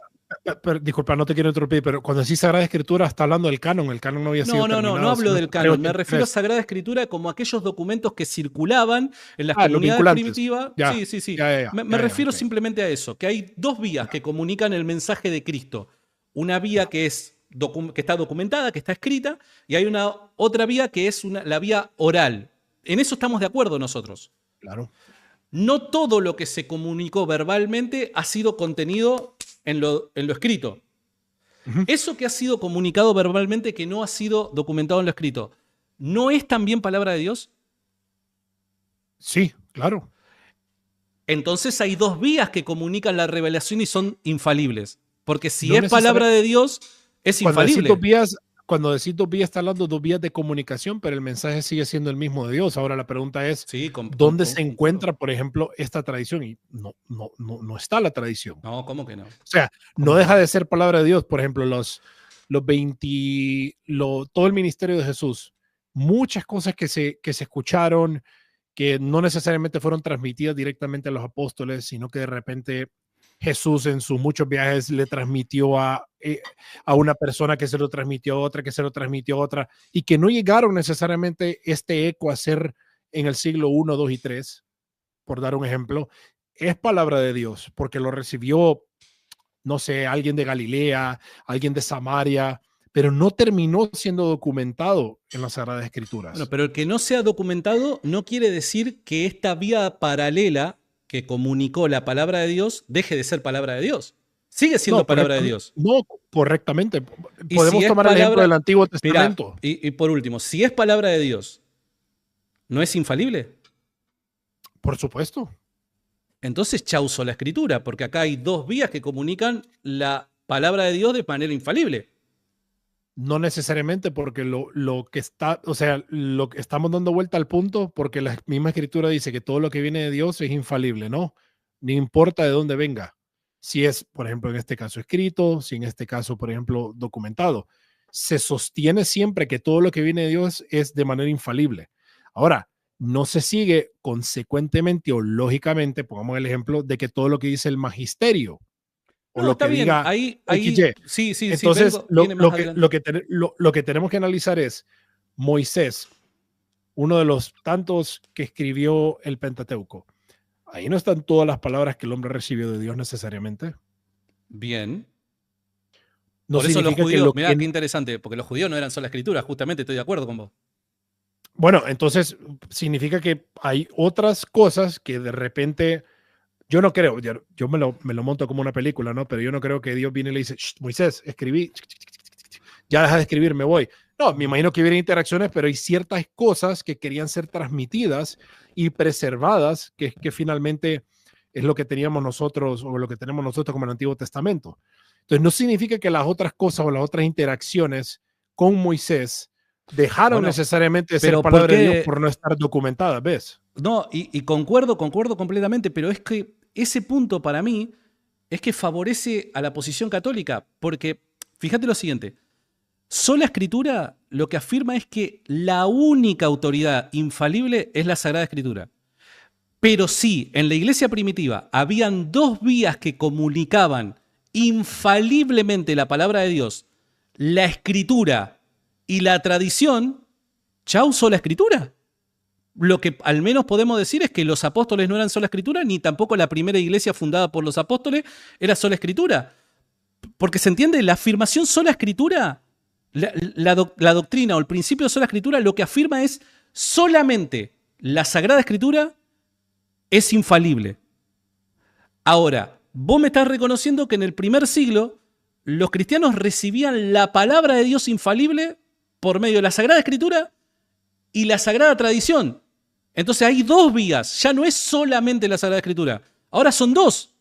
Speaker 1: disculpa, no te quiero interrumpir, pero cuando decís Sagrada Escritura, está hablando del canon. El canon no había sido
Speaker 2: No
Speaker 1: terminado,
Speaker 2: hablo
Speaker 1: sino
Speaker 2: del
Speaker 1: hasta
Speaker 2: canon. Me refiero a
Speaker 1: 383.
Speaker 2: Sagrada Escritura como aquellos documentos que circulaban en las
Speaker 1: Los
Speaker 2: comunidades
Speaker 1: vinculantes.
Speaker 2: primitivas.
Speaker 1: Ya,
Speaker 2: Sí, sí, sí. Me
Speaker 1: ya,
Speaker 2: refiero
Speaker 1: ok.
Speaker 2: simplemente a eso, que hay dos vías que comunican el mensaje de Cristo. Una vía
Speaker 1: Ya,
Speaker 2: que está documentada, que está escrita, y hay una otra vía que es la vía oral. En eso estamos de acuerdo nosotros.
Speaker 1: claro.
Speaker 2: No todo lo que se comunicó verbalmente ha sido contenido en lo escrito.
Speaker 1: Ujú.
Speaker 2: Eso que ha sido comunicado verbalmente que no ha sido documentado en lo escrito, ¿no es también palabra de Dios?
Speaker 1: Sí, claro.
Speaker 2: Entonces hay dos vías que comunican la revelación y son infalibles. Porque si
Speaker 1: No
Speaker 2: es palabra
Speaker 1: necesariamente.
Speaker 2: de Dios, es
Speaker 1: Cuando decís
Speaker 2: infalible.
Speaker 1: cuando decís 2 vías, está hablando de 2 vías de comunicación, pero el mensaje sigue siendo el mismo de Dios. Ahora la pregunta es,
Speaker 2: Sí,
Speaker 1: ¿dónde se
Speaker 2: concuerdo.
Speaker 1: encuentra, por ejemplo, esta tradición? Y no está la tradición. O
Speaker 2: No, ¿cómo que no?
Speaker 1: sea, no
Speaker 2: ¿Cómo que
Speaker 1: deja
Speaker 2: no?
Speaker 1: de ser palabra de Dios. Por ejemplo, todo el ministerio de Jesús, muchas cosas que se escucharon, que no necesariamente fueron transmitidas directamente a los apóstoles, sino que de repente Jesús en sus muchos viajes le transmitió a una persona, que se lo transmitió a otra, que se lo transmitió a otra, y que no llegaron necesariamente este eco a ser en el siglo I, II y III, por dar un ejemplo. Es palabra de Dios, porque lo recibió, no sé, alguien de Galilea, alguien de Samaria, pero no terminó siendo documentado en las Sagradas
Speaker 2: Bueno,
Speaker 1: Escrituras.
Speaker 2: pero el que no sea documentado no quiere decir que esta vía paralela que comunicó la palabra de Dios deje de ser palabra de Dios. Sigue siendo
Speaker 1: No,
Speaker 2: palabra de Dios.
Speaker 1: no, correctamente.
Speaker 2: Y si
Speaker 1: Podemos
Speaker 2: es
Speaker 1: tomar el ejemplo del
Speaker 2: palabra,
Speaker 1: Antiguo
Speaker 2: mira,
Speaker 1: Testamento.
Speaker 2: y por último, si es palabra de Dios, ¿no es infalible?
Speaker 1: Por supuesto.
Speaker 2: Entonces chauzo la escritura, porque acá hay dos vías que comunican la palabra de Dios de manera infalible.
Speaker 1: No necesariamente porque lo que está, o sea, lo que estamos dando vuelta al punto, porque la misma escritura dice que todo lo que viene de Dios es infalible, ¿no? No importa de dónde venga. Si es, por ejemplo, en este caso escrito, si en este caso, por ejemplo, documentado. Se sostiene siempre que todo lo que viene de Dios es de manera infalible. Ahora, no se sigue consecuentemente o lógicamente, pongamos el ejemplo, de que todo lo que dice el magisterio o
Speaker 2: No,
Speaker 1: lo
Speaker 2: está
Speaker 1: que
Speaker 2: bien,
Speaker 1: diga
Speaker 2: ahí,
Speaker 1: XY.
Speaker 2: sí, sí, sí,
Speaker 1: Entonces,
Speaker 2: viene más adelante.
Speaker 1: lo que tenemos que analizar es Moisés, uno de los tantos que escribió el Pentateuco. Ahí no están todas las palabras que el hombre recibió de Dios necesariamente.
Speaker 2: Bien.
Speaker 1: No
Speaker 2: Por eso los
Speaker 1: significa que
Speaker 2: judíos,
Speaker 1: lo
Speaker 2: mirá qué
Speaker 1: que...
Speaker 2: interesante, porque los judíos no eran sola escritura, justamente estoy de acuerdo con vos.
Speaker 1: Bueno, entonces significa que hay otras cosas que de repente, yo no creo, yo me lo monto como una película, ¿no? Pero yo no creo que Dios viene y le dice, Moisés, escribí, ya deja de escribir, me voy. No, me imagino que hubiera interacciones, pero hay ciertas cosas que querían ser transmitidas y preservadas, que finalmente es lo que teníamos nosotros o lo que tenemos nosotros como el Antiguo Testamento. Entonces, no significa que las otras cosas o las otras interacciones con Moisés dejaron
Speaker 2: Bueno,
Speaker 1: necesariamente de ser
Speaker 2: pero ¿por
Speaker 1: palabra de Dios
Speaker 2: qué?
Speaker 1: por no estar documentadas, ¿ves?
Speaker 2: No, y concuerdo completamente, pero es que ese punto para mí es que favorece a la posición católica, porque fíjate lo siguiente, sola escritura lo que afirma es que la única autoridad infalible es la Sagrada Escritura. Pero sí, en la iglesia primitiva habían dos vías que comunicaban infaliblemente la palabra de Dios, la escritura y la tradición. Chau, sola escritura. Lo que al menos podemos decir es que los apóstoles no eran sola escritura, ni tampoco la primera iglesia fundada por los apóstoles era sola escritura. Porque se entiende, la afirmación sola escritura, la doctrina o el principio de sola escritura, lo que afirma es solamente la Sagrada Escritura es infalible. Ahora, vos me estás reconociendo que en el primer siglo los cristianos recibían la palabra de Dios infalible por medio de la Sagrada Escritura y la Sagrada Tradición. Entonces hay dos vías, ya no es solamente la Sagrada Escritura, ahora son dos.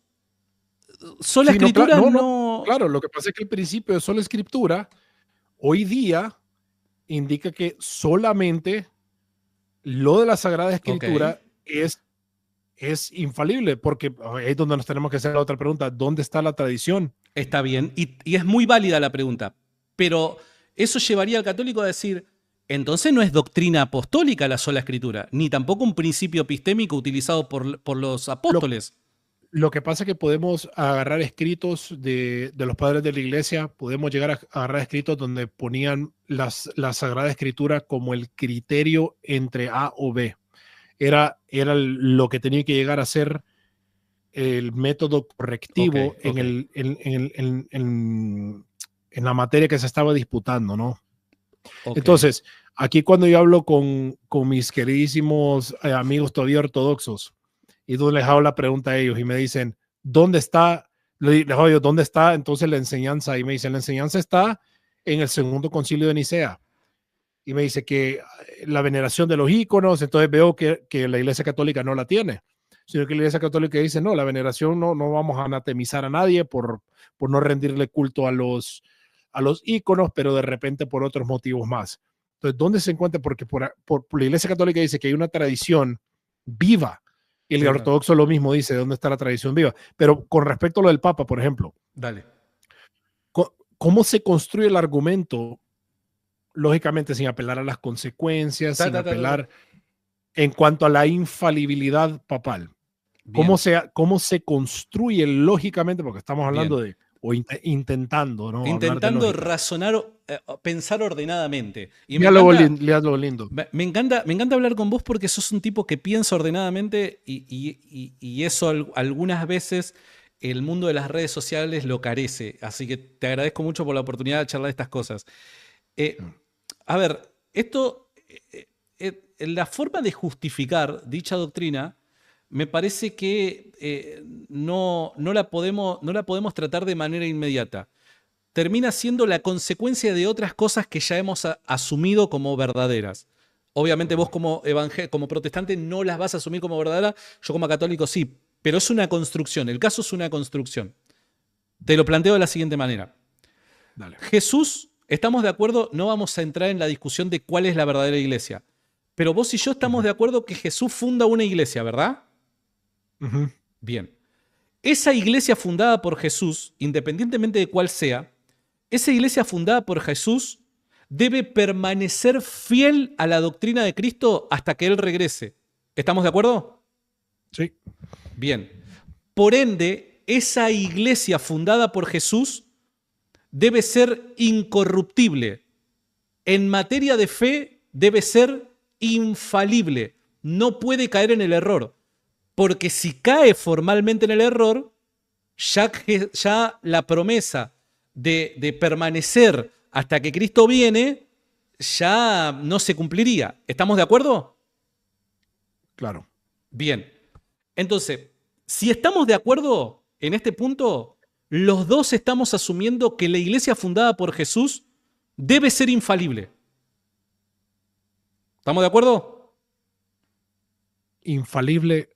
Speaker 2: Sola
Speaker 1: Sí, no,
Speaker 2: Escritura
Speaker 1: no, claro, lo que pasa es que el principio de sola escritura hoy día indica que solamente lo de la Sagrada
Speaker 2: Ok,
Speaker 1: Escritura es infalible, porque ahí es donde nos tenemos que hacer la otra pregunta, ¿dónde está la tradición?
Speaker 2: está bien, y es muy válida la pregunta, pero eso llevaría al católico a decir, entonces no es doctrina apostólica la sola Escritura, ni tampoco un principio epistémico utilizado por los
Speaker 1: Lo,
Speaker 2: apóstoles.
Speaker 1: lo que pasa es que podemos agarrar escritos de los padres de la iglesia, podemos llegar a agarrar escritos donde ponían la Sagrada Escritura como el criterio entre A o B. Era lo que tenía que llegar a ser el método
Speaker 2: Ok,
Speaker 1: correctivo
Speaker 2: ok,
Speaker 1: en la materia que se estaba disputando, ¿no?
Speaker 2: ok.
Speaker 1: Entonces, aquí cuando yo hablo con mis queridísimos amigos todavía ortodoxos, y donde les hago la pregunta a ellos y me dicen, ¿dónnde está? Les digo yo, ¿dónde está entonces la enseñanza? Y me dicen, la enseñanza está en el segundo concilio de Nicea. Y me dice que la veneración de los íconos, entonces veo que la Iglesia Católica no la tiene, sino que la Iglesia Católica dice, no, la veneración no vamos a anatemizar a nadie por no rendirle culto a los íconos, pero de repente por otros motivos más. Entonces, ¿dónde se encuentra? Porque por la Iglesia Católica dice que hay una tradición viva, y el
Speaker 2: Sí, claro.
Speaker 1: ortodoxo lo mismo dice, ¿dónde está la tradición viva? Pero con respecto a lo del Papa, por ejemplo,
Speaker 2: Dale.
Speaker 1: ¿cómo se construye el argumento? Lógicamente sin apelar a las consecuencias,
Speaker 2: Ta,
Speaker 1: sin
Speaker 2: ta, ta, ta, ta.
Speaker 1: apelar en cuanto a la infalibilidad papal.
Speaker 2: Bien,
Speaker 1: ¿Cómo se construye lógicamente? Porque estamos
Speaker 2: bien.
Speaker 1: hablando de, o intentando, ¿no? Hablar de
Speaker 2: Intentando
Speaker 1: lógica.
Speaker 2: razonar, pensar ordenadamente. Y
Speaker 1: Lindo.
Speaker 2: me encanta hablar con vos porque sos un tipo que piensa ordenadamente y eso algunas veces el mundo de las redes sociales lo carece. Así que te agradezco mucho por la oportunidad de charlar estas cosas. Eh, a ver, la forma de justificar dicha doctrina me parece que no la podemos tratar de manera inmediata. Termina siendo la consecuencia de otras cosas que ya hemos asumido como verdaderas. Obviamente vos como protestante no las vas a asumir como verdaderas, yo como católico sí, pero es una construcción, el caso es una construcción. Te lo planteo de la siguiente manera.
Speaker 1: Dale.
Speaker 2: Jesús, estamos de acuerdo, no vamos a entrar en la discusión de cuál es la verdadera iglesia, pero vos y yo estamos de acuerdo que Jesús funda una iglesia, ¿verdad?
Speaker 1: Uh-huh.
Speaker 2: Bien. Esa iglesia fundada por Jesús, independientemente de cuál sea, esa iglesia fundada por Jesús debe permanecer fiel a la doctrina de Cristo hasta que Él regrese. ¿Estamos de acuerdo?
Speaker 1: Sí.
Speaker 2: Bien. Por ende, esa iglesia fundada por Jesús debe ser incorruptible. En materia de fe debe ser infalible. No puede caer en el error. Porque si cae formalmente en el error, ya la promesa de permanecer hasta que Cristo viene ya no se cumpliría. ¿Estamos de acuerdo?
Speaker 1: Claro.
Speaker 2: Bien. Entonces, si estamos de acuerdo en este punto, los dos estamos asumiendo que la iglesia fundada por Jesús debe ser infalible. ¿Estamos de acuerdo?
Speaker 1: Infalible.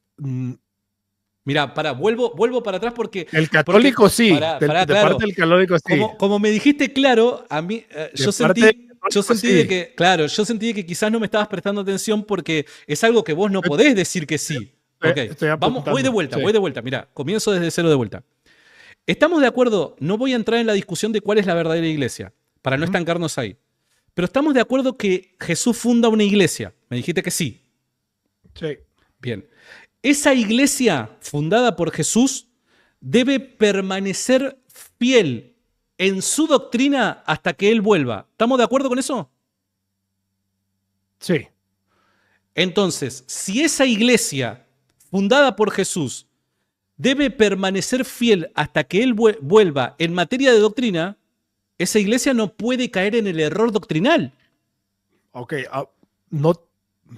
Speaker 2: Mira, vuelvo para atrás porque...
Speaker 1: El católico sí,
Speaker 2: claro,
Speaker 1: parte del católico sí.
Speaker 2: Como me dijiste claro, a mí yo sentí de que, claro, yo sentí de que quizás no me estabas prestando atención porque es algo que vos no podés decir que sí. Ok, voy de vuelta, mira, comienzo desde cero de vuelta. Estamos de acuerdo, no voy a entrar en la discusión de cuál es la verdadera iglesia, para no estancarnos ahí. Pero estamos de acuerdo que Jesús funda una iglesia. Me dijiste que sí.
Speaker 1: Sí.
Speaker 2: Bien. Esa iglesia fundada por Jesús debe permanecer fiel en su doctrina hasta que Él vuelva. ¿Estamos de acuerdo con eso?
Speaker 1: Sí.
Speaker 2: Entonces, si esa iglesia fundada por Jesús debe permanecer fiel hasta que Él vuelva en materia de doctrina, esa iglesia no puede caer en el error doctrinal.
Speaker 1: Ok, no,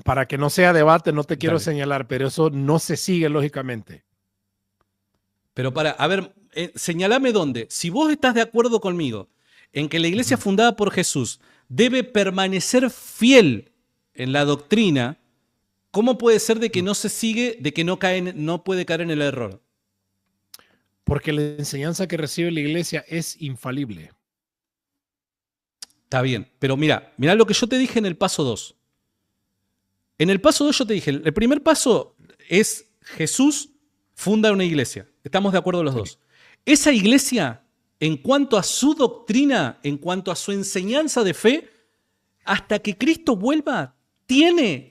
Speaker 1: para que no sea debate, no te quiero señalar, pero eso no se sigue lógicamente.
Speaker 2: Pero a ver, señalame dónde. Si vos estás de acuerdo conmigo en que la iglesia fundada por Jesús debe permanecer fiel en la doctrina, ¿cómo puede ser de que no se sigue, de que no puede caer en el error?
Speaker 1: Porque la enseñanza que recibe la iglesia es infalible.
Speaker 2: Está bien, pero mira lo que yo te dije en el paso 2. En el paso 2 yo te dije, el primer paso es Jesús funda una iglesia. Estamos de acuerdo los dos. Esa iglesia, en cuanto a su doctrina, en cuanto a su enseñanza de fe, hasta que Cristo vuelva,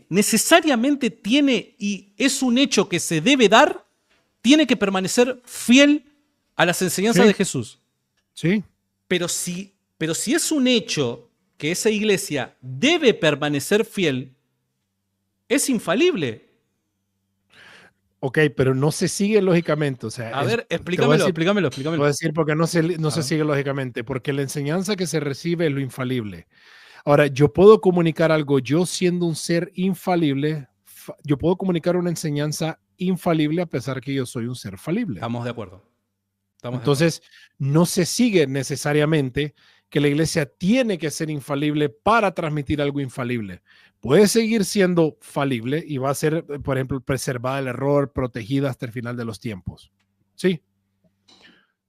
Speaker 2: necesariamente tiene, y es un hecho que se debe dar, tiene que permanecer fiel a las enseñanzas de Jesús.
Speaker 1: Sí.
Speaker 2: Pero si es un hecho que esa iglesia debe permanecer fiel, es infalible.
Speaker 1: Ok, pero no se sigue lógicamente. O sea,
Speaker 2: a ver, explícamelo.
Speaker 1: Voy a decir porque no se sigue lógicamente, porque la enseñanza que se recibe es lo infalible. Ahora, yo puedo comunicar algo, yo siendo un ser infalible, yo puedo comunicar una enseñanza infalible a pesar que yo soy un ser falible.
Speaker 2: Estamos de acuerdo.
Speaker 1: Entonces, no se sigue necesariamente que la iglesia tiene que ser infalible para transmitir algo infalible. Puede seguir siendo falible y va a ser, por ejemplo, preservada del error, protegida hasta el final de los tiempos. Sí.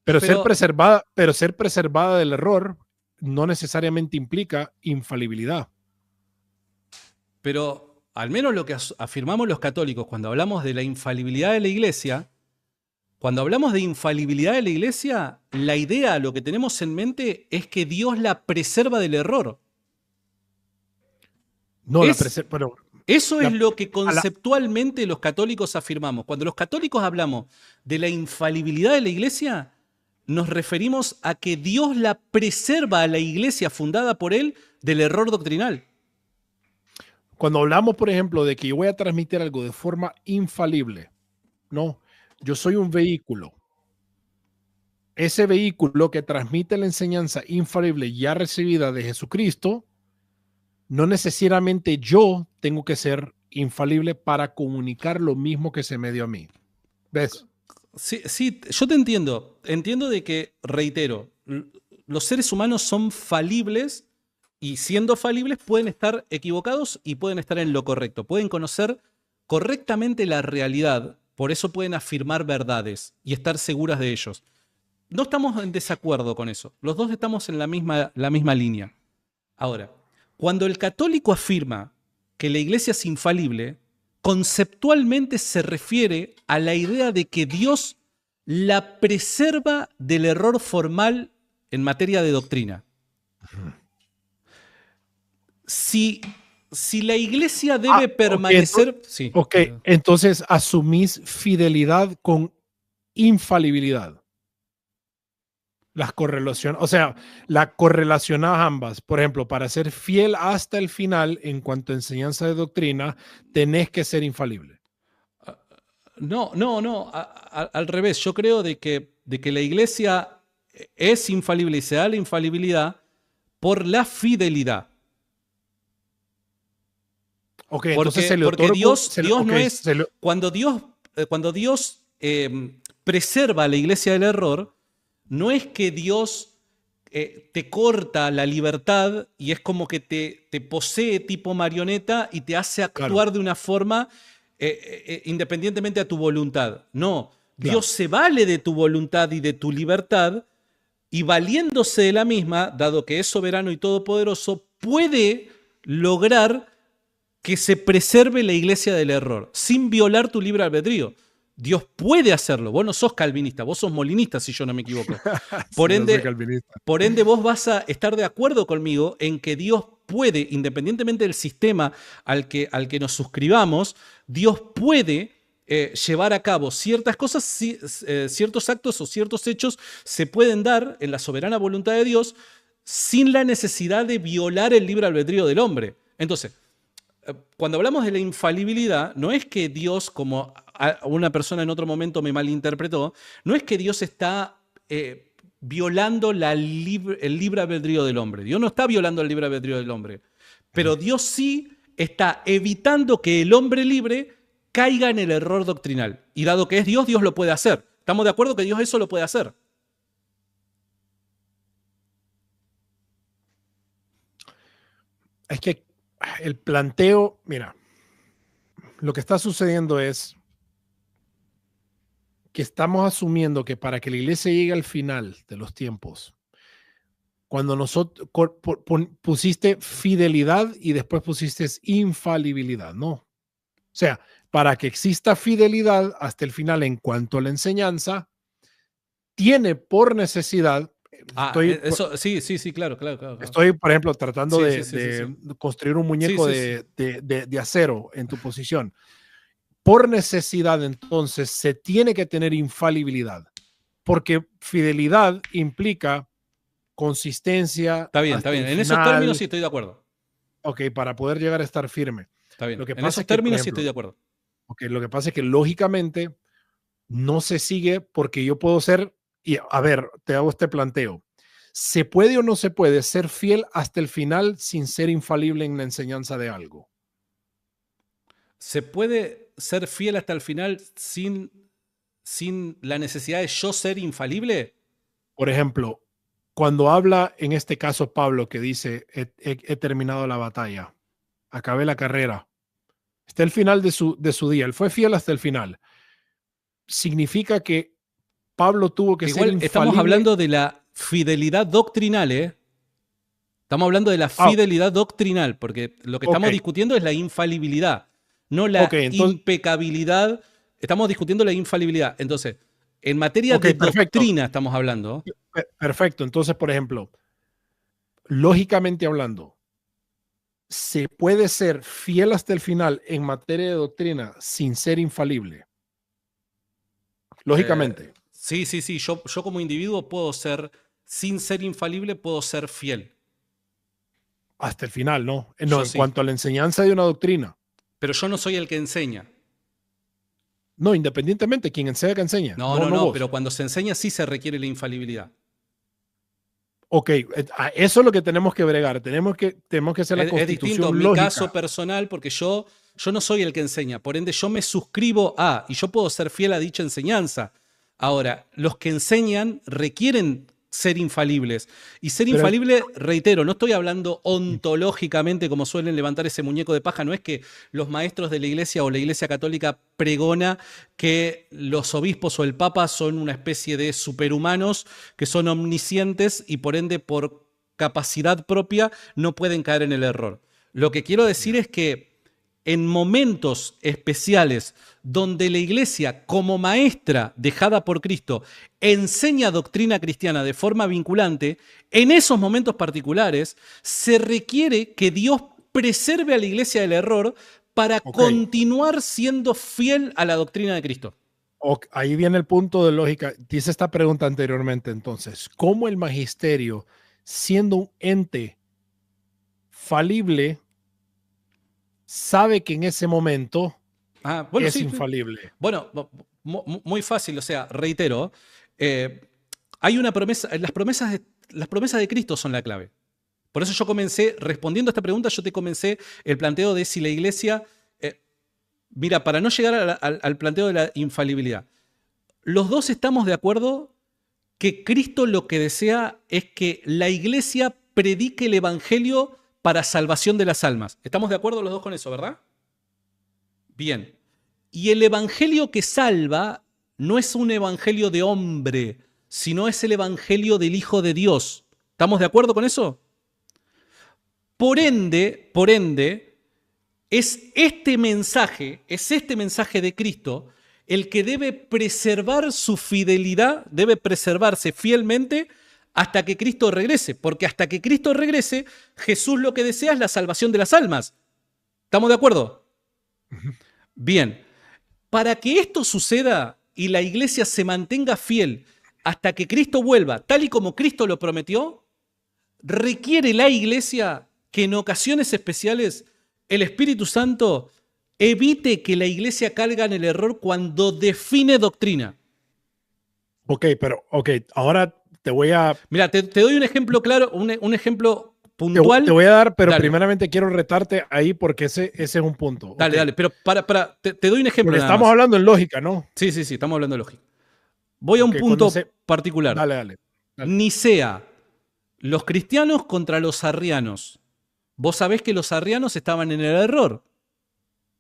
Speaker 1: Pero ser preservada del error no necesariamente implica infalibilidad.
Speaker 2: Pero al menos lo que afirmamos los católicos cuando hablamos de la infalibilidad de la iglesia, cuando hablamos de infalibilidad de la iglesia, la idea, lo que tenemos en mente es que Dios la preserva del error.
Speaker 1: No,
Speaker 2: eso es lo que conceptualmente los católicos afirmamos. Cuando los católicos hablamos de la infalibilidad de la iglesia, nos referimos a que Dios la preserva a la iglesia fundada por Él del error doctrinal.
Speaker 1: Cuando hablamos, por ejemplo, de que yo voy a transmitir algo de forma infalible, no, yo soy un vehículo. Ese vehículo que transmite la enseñanza infalible ya recibida de Jesucristo, no necesariamente yo tengo que ser infalible para comunicar lo mismo que se me dio a mí. ¿Ves?
Speaker 2: Sí, yo te entiendo. Entiendo de que, reitero, los seres humanos son falibles y siendo falibles pueden estar equivocados y pueden estar en lo correcto. Pueden conocer correctamente la realidad, por eso pueden afirmar verdades y estar seguras de ellos. No estamos en desacuerdo con eso. Los dos estamos en la misma línea. Ahora, cuando el católico afirma que la iglesia es infalible, conceptualmente se refiere a la idea de que Dios la preserva del error formal en materia de doctrina. Si la iglesia debe permanecer...
Speaker 1: Entonces asumís fidelidad con infalibilidad. La correlacionás ambas. Por ejemplo, para ser fiel hasta el final en cuanto a enseñanza de doctrina, tenés que ser infalible.
Speaker 2: No, al revés. Yo creo de que de que la iglesia es infalible y se da la infalibilidad por la fidelidad.
Speaker 1: Ok, entonces se le
Speaker 2: Porque
Speaker 1: otorga.
Speaker 2: Dios no es. Cuando Dios preserva a la iglesia del error, no es que Dios te corta la libertad y es como que te posee tipo marioneta y te hace actuar de una forma independientemente a tu voluntad. No, Dios se vale de tu voluntad y de tu libertad y valiéndose de la misma, dado que es soberano y todopoderoso, puede lograr que se preserve la iglesia del error, sin violar tu libre albedrío. Dios puede hacerlo. Vos no sos calvinista, vos sos molinista, si yo no me equivoco. Por ende, vos vas a estar de acuerdo conmigo en que Dios puede, independientemente del sistema al que nos suscribamos, Dios puede llevar a cabo ciertas cosas, ciertos actos o ciertos hechos se pueden dar en la soberana voluntad de Dios sin la necesidad de violar el libre albedrío del hombre. Entonces, cuando hablamos de la infalibilidad, no es que Dios, como una persona en otro momento me malinterpretó, no es que Dios está violando el libre albedrío del hombre. Dios no está violando el libre albedrío del hombre. Pero Dios sí está evitando que el hombre libre caiga en el error doctrinal. Y dado que es Dios, Dios lo puede hacer. ¿Estamos de acuerdo que Dios eso lo puede hacer?
Speaker 1: Es que el planteo, mira, lo que está sucediendo es que estamos asumiendo que para que la iglesia llegue al final de los tiempos, cuando nosotros pusiste fidelidad y después pusiste infalibilidad, ¿no? O sea, para que exista fidelidad hasta el final en cuanto a la enseñanza, tiene por necesidad.
Speaker 2: Sí, claro.
Speaker 1: Estoy, por ejemplo, tratando de construir un muñeco de acero en tu posición. Por necesidad, entonces, se tiene que tener infalibilidad, porque fidelidad implica consistencia.
Speaker 2: Está bien. En esos términos sí estoy de acuerdo.
Speaker 1: Ok, para poder llegar a estar firme.
Speaker 2: Está bien. En esos términos sí estoy de acuerdo.
Speaker 1: Ok, lo que pasa es que lógicamente no se sigue porque yo puedo ser, y a ver, te hago este planteo. ¿Se puede o no se puede ser fiel hasta el final sin ser infalible en la enseñanza de algo?
Speaker 2: ¿Se puede ser fiel hasta el final sin la necesidad de yo ser infalible?
Speaker 1: Por ejemplo, cuando habla en este caso Pablo que dice, he terminado la batalla, acabé la carrera, está el final de su día, él fue fiel hasta el final. Significa que Pablo tuvo que ser infalible.
Speaker 2: Estamos hablando de la fidelidad doctrinal, ¿eh? Estamos hablando de la fidelidad doctrinal, porque lo que estamos discutiendo es la infalibilidad, no la impecabilidad. Estamos discutiendo la infalibilidad. Entonces, en materia de doctrina estamos hablando.
Speaker 1: Perfecto. Entonces, por ejemplo, lógicamente hablando, ¿se puede ser fiel hasta el final en materia de doctrina sin ser infalible? Lógicamente.
Speaker 2: Sí. Yo como individuo puedo ser, sin ser infalible, puedo ser fiel.
Speaker 1: Hasta el final, ¿no? En cuanto a la enseñanza de una doctrina.
Speaker 2: Pero yo no soy el que enseña.
Speaker 1: No, independientemente, quien enseña que enseña.
Speaker 2: No, pero cuando se enseña sí se requiere la infalibilidad.
Speaker 1: Ok, eso es lo que tenemos que bregar. Tenemos que hacer la constitución
Speaker 2: es distinto
Speaker 1: lógica.
Speaker 2: Mi caso personal, porque yo no soy el que enseña. Por ende, yo me suscribo y yo puedo ser fiel a dicha enseñanza. Ahora, los que enseñan requieren ser infalibles. Y ser infalible, reitero, no estoy hablando ontológicamente como suelen levantar ese muñeco de paja. No es que los maestros de la iglesia o la iglesia católica pregona que los obispos o el papa son una especie de superhumanos que son omniscientes y por ende por capacidad propia no pueden caer en el error. Lo que quiero decir es que en momentos especiales donde la iglesia, como maestra dejada por Cristo, enseña doctrina cristiana de forma vinculante, en esos momentos particulares se requiere que Dios preserve a la iglesia del error para continuar siendo fiel a la doctrina de Cristo.
Speaker 1: Ahí viene el punto de lógica. Dice esta pregunta anteriormente, entonces, ¿cómo el magisterio, siendo un ente falible, sabe que en ese momento es infalible?
Speaker 2: Bueno, muy fácil, o sea, reitero, Hay una promesa, las promesas de Cristo son la clave. Por eso yo comencé, respondiendo a esta pregunta, yo te comencé el planteo de si la iglesia, mira, para no llegar al planteo de la infalibilidad, los dos estamos de acuerdo que Cristo lo que desea es que la iglesia predique el evangelio para salvación de las almas. ¿Estamos de acuerdo los dos con eso, verdad? Bien. Y el evangelio que salva no es un evangelio de hombre, sino es el evangelio del Hijo de Dios. ¿Estamos de acuerdo con eso? Por ende, es este mensaje de Cristo el que debe preservar su fidelidad, debe preservarse fielmente hasta que Cristo regrese. Porque hasta que Cristo regrese, Jesús lo que desea es la salvación de las almas. ¿Estamos de acuerdo? Bien. Para que esto suceda y la iglesia se mantenga fiel hasta que Cristo vuelva, tal y como Cristo lo prometió, requiere la iglesia que en ocasiones especiales el Espíritu Santo evite que la iglesia caiga en el error cuando define doctrina.
Speaker 1: Ok, ahora te voy a...
Speaker 2: Mira, te doy un ejemplo claro, un ejemplo puntual.
Speaker 1: Te voy a dar, pero dale. Primeramente quiero retarte ahí porque ese es un punto.
Speaker 2: Dale, pero te doy un ejemplo.
Speaker 1: Porque estamos hablando en lógica, ¿no?
Speaker 2: Sí, estamos hablando de lógica. Voy a un punto particular.
Speaker 1: Dale.
Speaker 2: Nicea, los cristianos contra los arrianos. Vos sabés que los arrianos estaban en el error.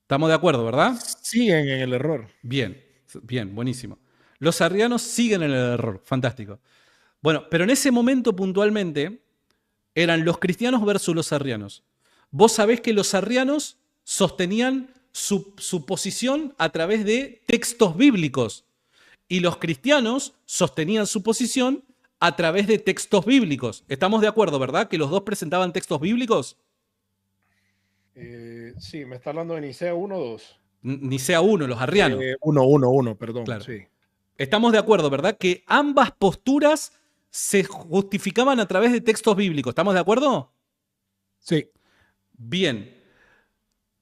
Speaker 2: ¿Estamos de acuerdo, verdad?
Speaker 1: Siguen en el error.
Speaker 2: Bien, buenísimo. Los arrianos siguen en el error, fantástico. Bueno, pero en ese momento puntualmente eran los cristianos versus los arrianos. Vos sabés que los arrianos sostenían su posición a través de textos bíblicos y los cristianos sostenían su posición a través de textos bíblicos. ¿Estamos de acuerdo, verdad? Que los dos presentaban textos bíblicos.
Speaker 1: Sí, me está hablando de Nicea 1 o 2.
Speaker 2: Nicea 1, los arrianos.
Speaker 1: 1, perdón.
Speaker 2: Claro.
Speaker 1: Sí.
Speaker 2: Estamos de acuerdo, ¿verdad? Que ambas posturas se justificaban a través de textos bíblicos. ¿Estamos de acuerdo?
Speaker 1: Sí.
Speaker 2: Bien.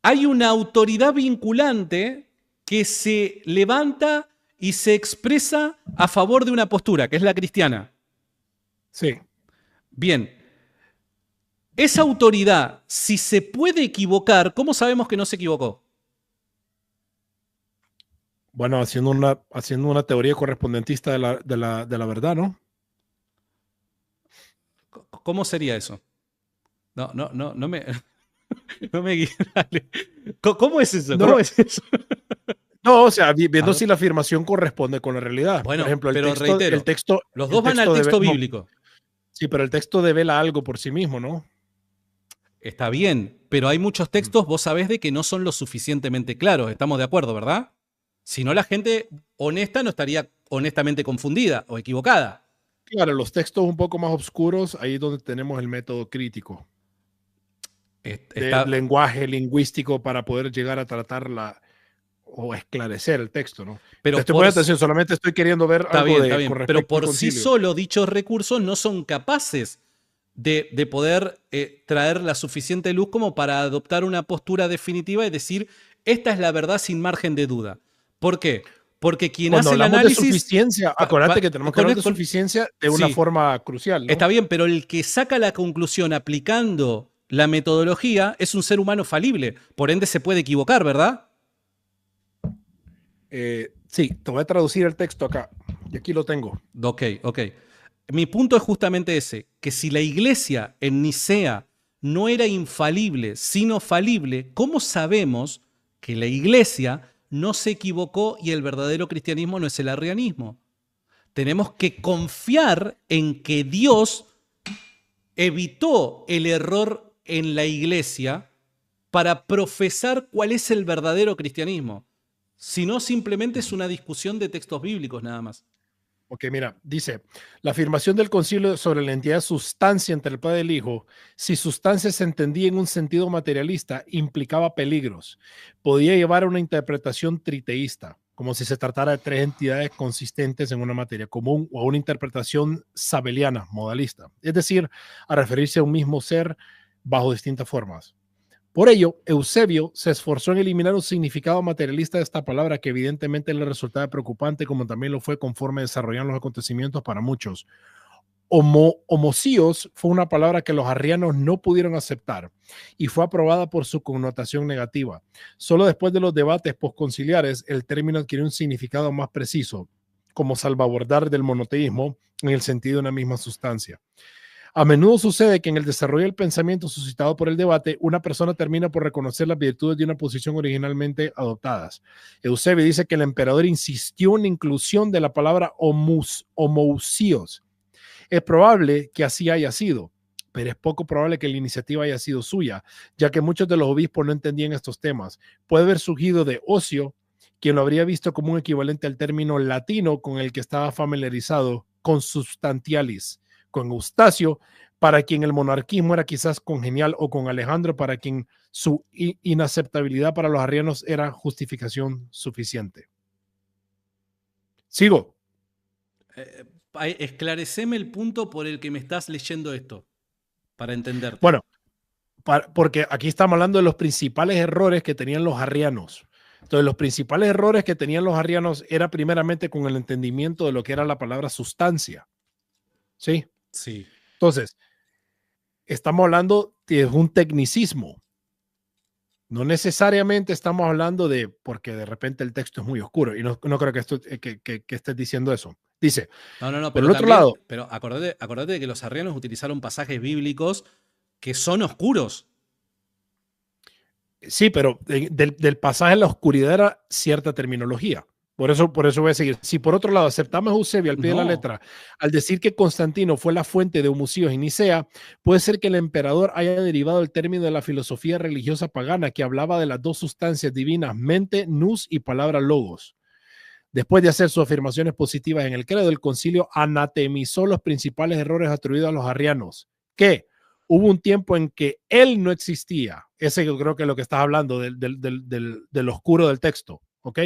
Speaker 2: Hay una autoridad vinculante que se levanta y se expresa a favor de una postura, que es la cristiana.
Speaker 1: Sí.
Speaker 2: Bien. Esa autoridad, si se puede equivocar, ¿cómo sabemos que no se equivocó?
Speaker 1: Bueno, haciendo una teoría correspondentista de la verdad, ¿no?
Speaker 2: ¿Cómo sería eso? No me dale. ¿Cómo es eso? ¿Cómo es eso?
Speaker 1: No, o sea, viendo si la afirmación corresponde con la realidad.
Speaker 2: Bueno,
Speaker 1: por ejemplo,
Speaker 2: el texto, los dos van al texto bíblico.
Speaker 1: Sí, pero el texto devela algo por sí mismo, ¿no?
Speaker 2: Está bien, pero hay muchos textos, vos sabés, de que no son lo suficientemente claros. Estamos de acuerdo, ¿verdad? Si no, la gente honesta no estaría honestamente confundida o equivocada.
Speaker 1: Claro, los textos un poco más oscuros, ahí es donde tenemos el método crítico. Lenguaje lingüístico para poder llegar a tratarla o esclarecer el texto, ¿no?
Speaker 2: Pero
Speaker 1: estoy poniendo atención, solamente estoy queriendo ver algo
Speaker 2: está bien, pero por sí solo dichos recursos no son capaces de poder traer la suficiente luz como para adoptar una postura definitiva y decir, esta es la verdad sin margen de duda. ¿Por qué? Porque quien hace el análisis...
Speaker 1: de suficiencia, acuérdate que tenemos que hablar de suficiencia de una forma crucial, ¿no?
Speaker 2: Está bien, pero el que saca la conclusión aplicando la metodología es un ser humano falible, por ende se puede equivocar, ¿verdad?
Speaker 1: Sí, te voy a traducir el texto acá, y aquí lo tengo.
Speaker 2: Ok. Mi punto es justamente ese, que si la iglesia en Nicea no era infalible, sino falible, ¿cómo sabemos que la iglesia no se equivocó y el verdadero cristianismo no es el arrianismo? Tenemos que confiar en que Dios evitó el error en la iglesia para profesar cuál es el verdadero cristianismo. Si no, simplemente es una discusión de textos bíblicos nada más.
Speaker 1: Ok, mira, dice, la afirmación del concilio sobre la entidad sustancia entre el Padre y el Hijo, si sustancia se entendía en un sentido materialista, implicaba peligros. Podía llevar a una interpretación triteísta, como si se tratara de tres entidades consistentes en una materia común, o a una interpretación sabeliana, modalista, es decir, a referirse a un mismo ser bajo distintas formas. Por ello, Eusebio se esforzó en eliminar un significado materialista de esta palabra que evidentemente le resultaba preocupante, como también lo fue conforme desarrollaron los acontecimientos para muchos. Homocíos fue una palabra que los arrianos no pudieron aceptar y fue aprobada por su connotación negativa. Solo después de los debates posconciliares, el término adquirió un significado más preciso, como salvaguardar del monoteísmo en el sentido de una misma sustancia. A menudo sucede que en el desarrollo del pensamiento suscitado por el debate, una persona termina por reconocer las virtudes de una posición originalmente adoptadas. Eusebio dice que el emperador insistió en la inclusión de la palabra homousios. Es probable que así haya sido, pero es poco probable que la iniciativa haya sido suya, ya que muchos de los obispos no entendían estos temas. Puede haber surgido de Ocio, quien lo habría visto como un equivalente al término latino con el que estaba familiarizado, consubstantialis, con Eustacio, para quien el monarquismo era quizás congenial, o con Alejandro, para quien su inaceptabilidad para los arrianos era justificación suficiente. Sigo.
Speaker 2: Esclareceme el punto por el que me estás leyendo esto, para entenderte.
Speaker 1: Bueno, porque aquí estamos hablando de los principales errores que tenían los arrianos. Entonces, los principales errores que tenían los arrianos era primeramente con el entendimiento de lo que era la palabra sustancia. ¿Sí?
Speaker 2: Sí.
Speaker 1: Entonces, estamos hablando de un tecnicismo. No necesariamente estamos hablando de, porque de repente el texto es muy oscuro, y no creo que estés diciendo eso. Dice,
Speaker 2: No,
Speaker 1: por
Speaker 2: pero
Speaker 1: el otro lado,
Speaker 2: pero acordate de que los arrianos utilizaron pasajes bíblicos que son oscuros.
Speaker 1: sí, pero del pasaje en la oscuridad era cierta terminología. Por eso voy a seguir. Si por otro lado aceptamos a Eusebio al pie de la letra, al decir que Constantino fue la fuente de homocíos y Nicea, puede ser que el emperador haya derivado el término de la filosofía religiosa pagana que hablaba de las dos sustancias divinas, mente, nous y palabra logos. Después de hacer sus afirmaciones positivas en el credo, el concilio anatemizó los principales errores atribuidos a los arrianos, que hubo un tiempo en que él no existía. Ese yo creo que es lo que estás hablando del oscuro del texto, ¿ok?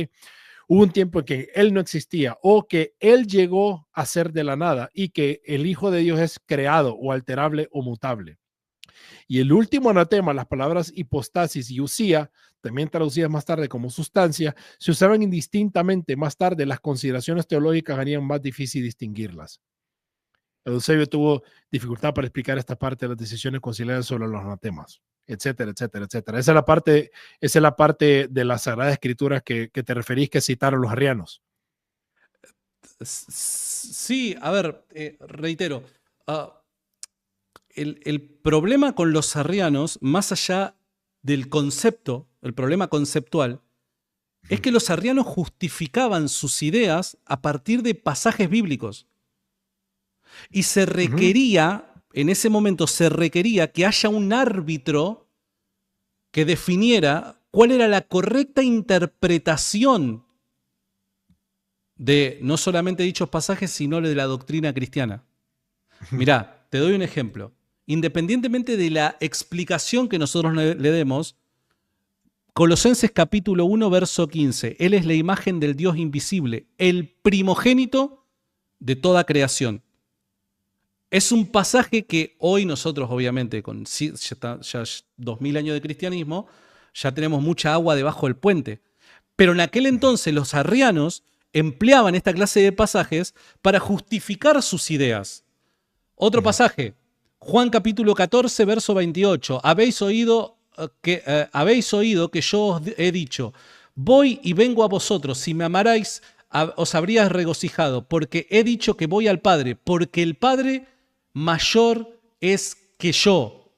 Speaker 1: Hubo un tiempo en que él no existía, o que él llegó a ser de la nada, y que el Hijo de Dios es creado o alterable o mutable. Y el último anatema, las palabras hipostasis y usía, también traducidas más tarde como sustancia, se usaban indistintamente. Más tarde, las consideraciones teológicas harían más difícil distinguirlas. Eusebio tuvo dificultad para explicar esta parte de las decisiones conciliares sobre los anatemas, etcétera, etcétera, etcétera. Esa es la parte de la Sagrada Escritura que te referís, que citaron los arrianos.
Speaker 2: Sí, a ver, reitero, el problema con los arrianos, más allá del concepto, el problema conceptual, es que los arrianos justificaban sus ideas a partir de pasajes bíblicos. Y se requería, en ese momento se requería que haya un árbitro que definiera cuál era la correcta interpretación de no solamente dichos pasajes, sino de la doctrina cristiana. Mirá, te doy un ejemplo. Independientemente de la explicación que nosotros le demos, Colosenses capítulo 1, verso 15, Él es la imagen del Dios invisible, el primogénito de toda creación. Es un pasaje que hoy nosotros, obviamente, con ya 2000 años de cristianismo, ya tenemos mucha agua debajo del puente. Pero en aquel entonces los arrianos empleaban esta clase de pasajes para justificar sus ideas. Otro pasaje, Juan capítulo 14, verso 28. Habéis oído que yo os he dicho, voy y vengo a vosotros, si me amarais, os habríais regocijado, porque he dicho que voy al Padre, porque el Padre mayor es que yo.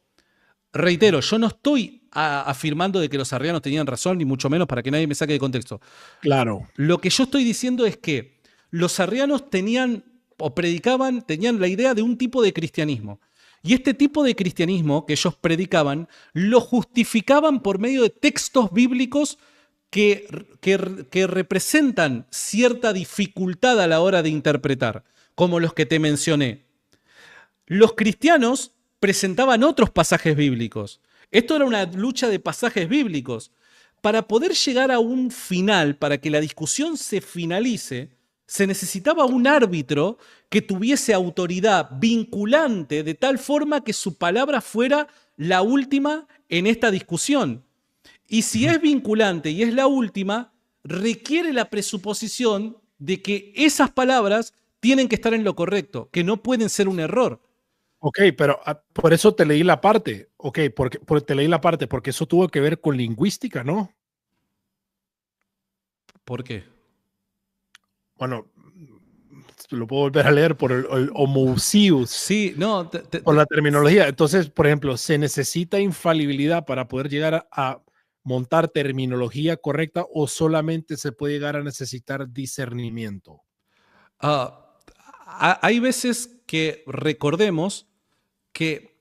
Speaker 2: Reitero, yo no estoy afirmando de que los arrianos tenían razón, ni mucho menos, para que nadie me saque de contexto.
Speaker 1: Claro.
Speaker 2: Lo que yo estoy diciendo es que los arrianos tenían la idea de un tipo de cristianismo. Y este tipo de cristianismo que ellos predicaban, lo justificaban por medio de textos bíblicos que representan cierta dificultad a la hora de interpretar, como los que te mencioné. Los cristianos presentaban otros pasajes bíblicos. Esto era una lucha de pasajes bíblicos. Para poder llegar a un final, para que la discusión se finalice, Se necesitaba un árbitro que tuviese autoridad vinculante de tal forma que su palabra fuera la última en esta discusión. Y si es vinculante y es la última, requiere la presuposición de que esas palabras tienen que estar en lo correcto, que no pueden ser un error.
Speaker 1: Ok, pero por eso te leí la parte. Ok, te leí la parte porque eso tuvo que ver con lingüística, ¿no?
Speaker 2: ¿Por qué?
Speaker 1: Bueno, lo puedo volver a leer por el homoousios,
Speaker 2: Sí, no,
Speaker 1: por la terminología. Entonces, por ejemplo, se necesita infalibilidad para poder llegar a montar terminología correcta o solamente se puede llegar a necesitar discernimiento.
Speaker 2: Hay veces que recordemos que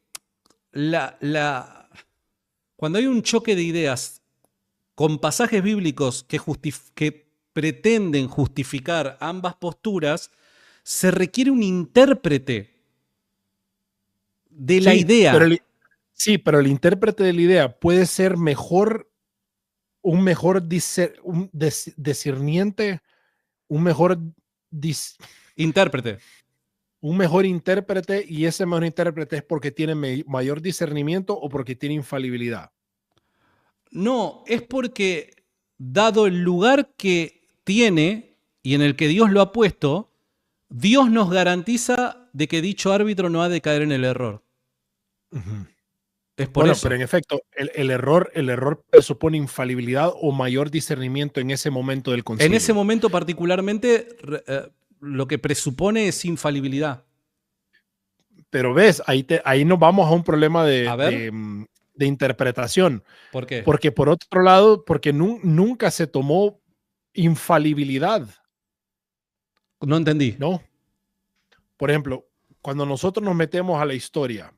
Speaker 2: cuando hay un choque de ideas con pasajes bíblicos que pretenden justificar ambas posturas, se requiere un intérprete de la idea.
Speaker 1: Pero el intérprete de la idea puede ser un mejor discerniente, un mejor
Speaker 2: Intérprete.
Speaker 1: un mejor intérprete, y ese mejor intérprete es porque tiene mayor discernimiento o porque tiene infalibilidad.
Speaker 2: No, es porque dado el lugar que tiene y en el que Dios lo ha puesto, Dios nos garantiza de que dicho árbitro no ha de caer en el error. Es por
Speaker 1: Bueno,
Speaker 2: eso.
Speaker 1: pero en efecto, el error presupone infalibilidad o mayor discernimiento en ese momento del concilio.
Speaker 2: En ese momento particularmente, lo que presupone es infalibilidad.
Speaker 1: Pero ves, ahí nos vamos a un problema
Speaker 2: A ver,
Speaker 1: de interpretación.
Speaker 2: ¿por qué?
Speaker 1: Porque por otro lado, porque nunca se tomó infalibilidad,
Speaker 2: No entendí.
Speaker 1: ¿no? Por ejemplo, cuando nosotros nos metemos a la historia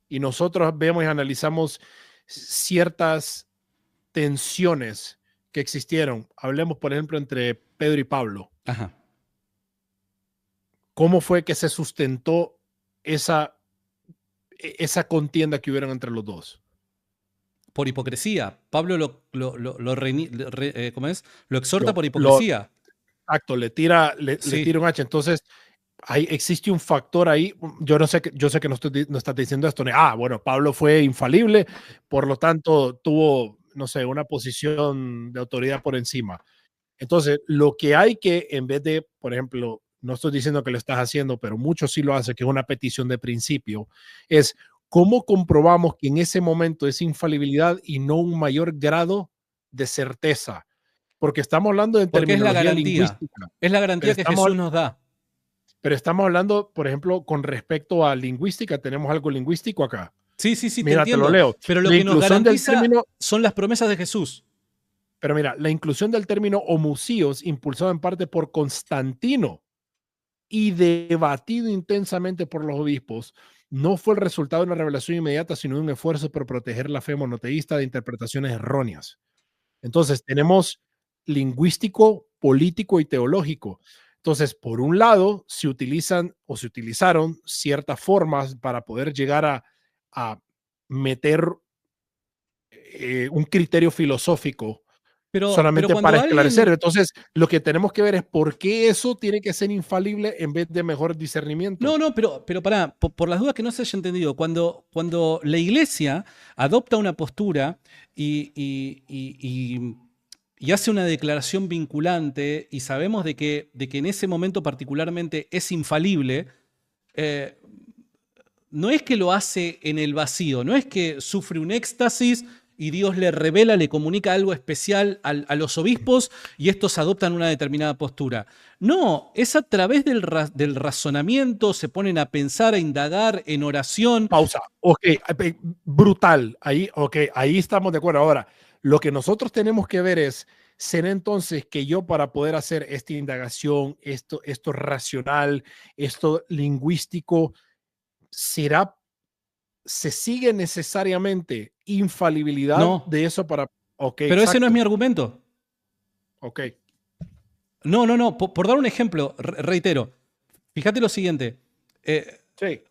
Speaker 1: y nosotros vemos y analizamos ciertas tensiones que existieron, hablemos por ejemplo entre Pedro y Pablo,
Speaker 2: Ajá.
Speaker 1: ¿cómo fue que se sustentó esa contienda que hubieron entre los dos?
Speaker 2: Por hipocresía. Pablo ¿cómo es? Lo exhorta por
Speaker 1: Lo
Speaker 2: hipocresía.
Speaker 1: Exacto, le tira
Speaker 2: Sí.
Speaker 1: un hacha. Entonces, existe un factor ahí. Yo sé que no estás diciendo esto. Bueno, Pablo fue infalible, por lo tanto tuvo, no sé, una posición de autoridad por encima. Entonces, lo que hay que, en vez de, por ejemplo, no estoy diciendo que lo estás haciendo, pero muchos sí lo hacen, que es una petición de principio, es cómo comprobamos que en ese momento es infalibilidad y no un mayor grado de certeza. Porque estamos hablando de
Speaker 2: Porque es la
Speaker 1: terminología
Speaker 2: garantía.
Speaker 1: lingüística.
Speaker 2: Es la
Speaker 1: Pero
Speaker 2: garantía que
Speaker 1: estamos,
Speaker 2: Jesús nos da.
Speaker 1: pero estamos hablando, por ejemplo, con respecto a lingüística, tenemos algo lingüístico acá.
Speaker 2: Sí, sí, sí, te
Speaker 1: Mira, te lo
Speaker 2: entiendo.
Speaker 1: leo.
Speaker 2: Pero lo
Speaker 1: La
Speaker 2: que nos
Speaker 1: inclusión del
Speaker 2: garantiza
Speaker 1: término,
Speaker 2: son las promesas de Jesús.
Speaker 1: pero mira, la inclusión del término homoousios, impulsado en parte por Constantino y debatido intensamente por los obispos, no fue el resultado de una revelación inmediata, sino de un esfuerzo por proteger la fe monoteísta de interpretaciones erróneas. Entonces, tenemos lingüístico, político y teológico. Entonces, por un lado, se utilizaron ciertas formas para poder llegar a meter un criterio filosófico
Speaker 2: Pero
Speaker 1: solamente
Speaker 2: cuando
Speaker 1: para esclarecer.
Speaker 2: alguien...
Speaker 1: Entonces, lo que tenemos que ver es por qué eso tiene que ser infalible en vez de mejor discernimiento.
Speaker 2: No, pero pará, por las dudas que no se haya entendido, cuando la iglesia adopta una postura y hace una declaración vinculante y sabemos de que en ese momento particularmente es infalible, no es que lo hace en el vacío, no es que sufre un éxtasis y Dios le revela, le comunica algo especial a los obispos y estos adoptan una determinada postura. No, es a través del razonamiento, se ponen a pensar, a indagar en oración.
Speaker 1: Pausa. Ok, brutal. Ahí estamos de acuerdo. Ahora, lo que nosotros tenemos que ver es, será entonces que yo para poder hacer esta indagación, esto racional, esto lingüístico, se sigue necesariamente infalibilidad
Speaker 2: No,
Speaker 1: de eso para... Ok,
Speaker 2: pero ese no es mi
Speaker 1: exacto.
Speaker 2: argumento.
Speaker 1: Ok.
Speaker 2: No. Por dar un ejemplo, reitero, fíjate lo siguiente.
Speaker 1: Sí.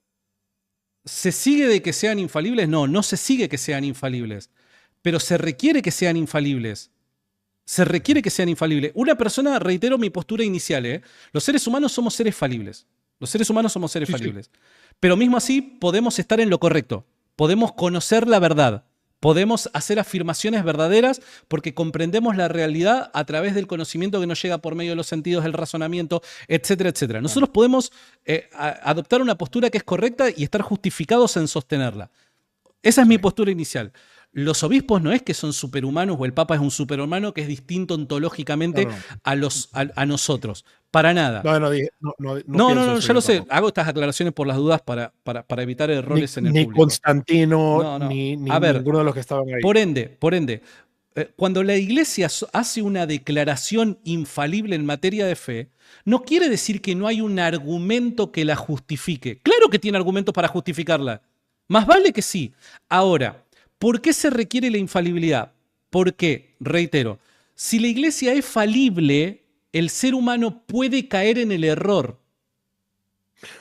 Speaker 2: ¿Se sigue de que sean infalibles? No se sigue que sean infalibles, pero se requiere que sean infalibles. Se requiere que sean infalibles. Una persona, reitero mi postura inicial, los seres humanos somos seres falibles. Los seres humanos somos seres falibles. Pero mismo así podemos estar en lo correcto. Podemos conocer la verdad. Podemos hacer afirmaciones verdaderas porque comprendemos la realidad a través del conocimiento que nos llega por medio de los sentidos, del razonamiento, etcétera, etcétera. Nosotros podemos adoptar una postura que es correcta y estar justificados en sostenerla. Esa es mi postura inicial. Los obispos no es que son superhumanos o el Papa es un superhumano que es distinto ontológicamente a nosotros. Para nada. No, ya lo sé. Hago estas aclaraciones por las dudas para evitar errores en el público.
Speaker 1: Ni Constantino, ni ninguno de los que estaban ahí.
Speaker 2: Por ende, cuando la Iglesia hace una declaración infalible en materia de fe, no quiere decir que no hay un argumento que la justifique. Claro que tiene argumentos para justificarla. Más vale que sí. Ahora, ¿por qué se requiere la infalibilidad? Porque, reitero, si la Iglesia es falible, el ser humano puede caer en el error.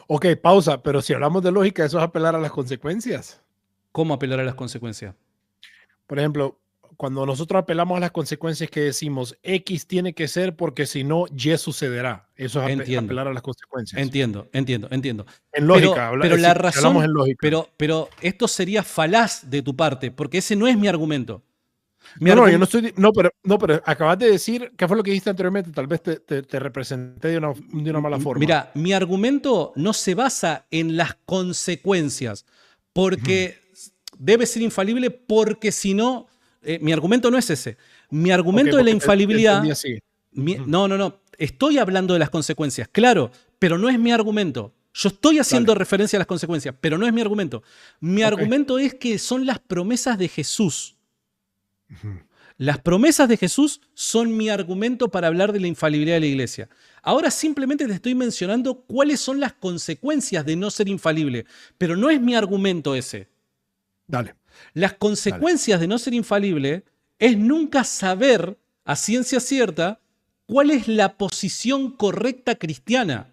Speaker 1: Ok, pausa, pero si hablamos de lógica, eso es apelar a las consecuencias.
Speaker 2: ¿Cómo apelar a las consecuencias?
Speaker 1: Por ejemplo, cuando nosotros apelamos a las consecuencias que decimos X tiene que ser porque si no, Y sucederá. Eso es apelar a las consecuencias.
Speaker 2: Entiendo.
Speaker 1: En lógica,
Speaker 2: pero la razón,
Speaker 1: hablamos en lógica.
Speaker 2: Pero esto sería falaz de tu parte, porque ese no es mi argumento.
Speaker 1: Yo no estoy. No, pero acabas de decir, ¿qué fue lo que dijiste anteriormente? Tal vez te representé de una mala forma.
Speaker 2: Mira, mi argumento no se basa en las consecuencias, porque debe ser infalible, porque si no. Mi argumento no es ese. Mi argumento de la infalibilidad. No. Estoy hablando de las consecuencias, claro, pero no es mi argumento. Yo estoy haciendo referencia a las consecuencias, pero no es mi argumento. Mi argumento es que son las promesas de Jesús. Las promesas de Jesús son mi argumento para hablar de la infalibilidad de la Iglesia. Ahora simplemente te estoy mencionando cuáles son las consecuencias de no ser infalible, pero no es mi argumento ese.
Speaker 1: Dale.
Speaker 2: Las consecuencias de no ser infalible es nunca saber a ciencia cierta cuál es la posición correcta cristiana.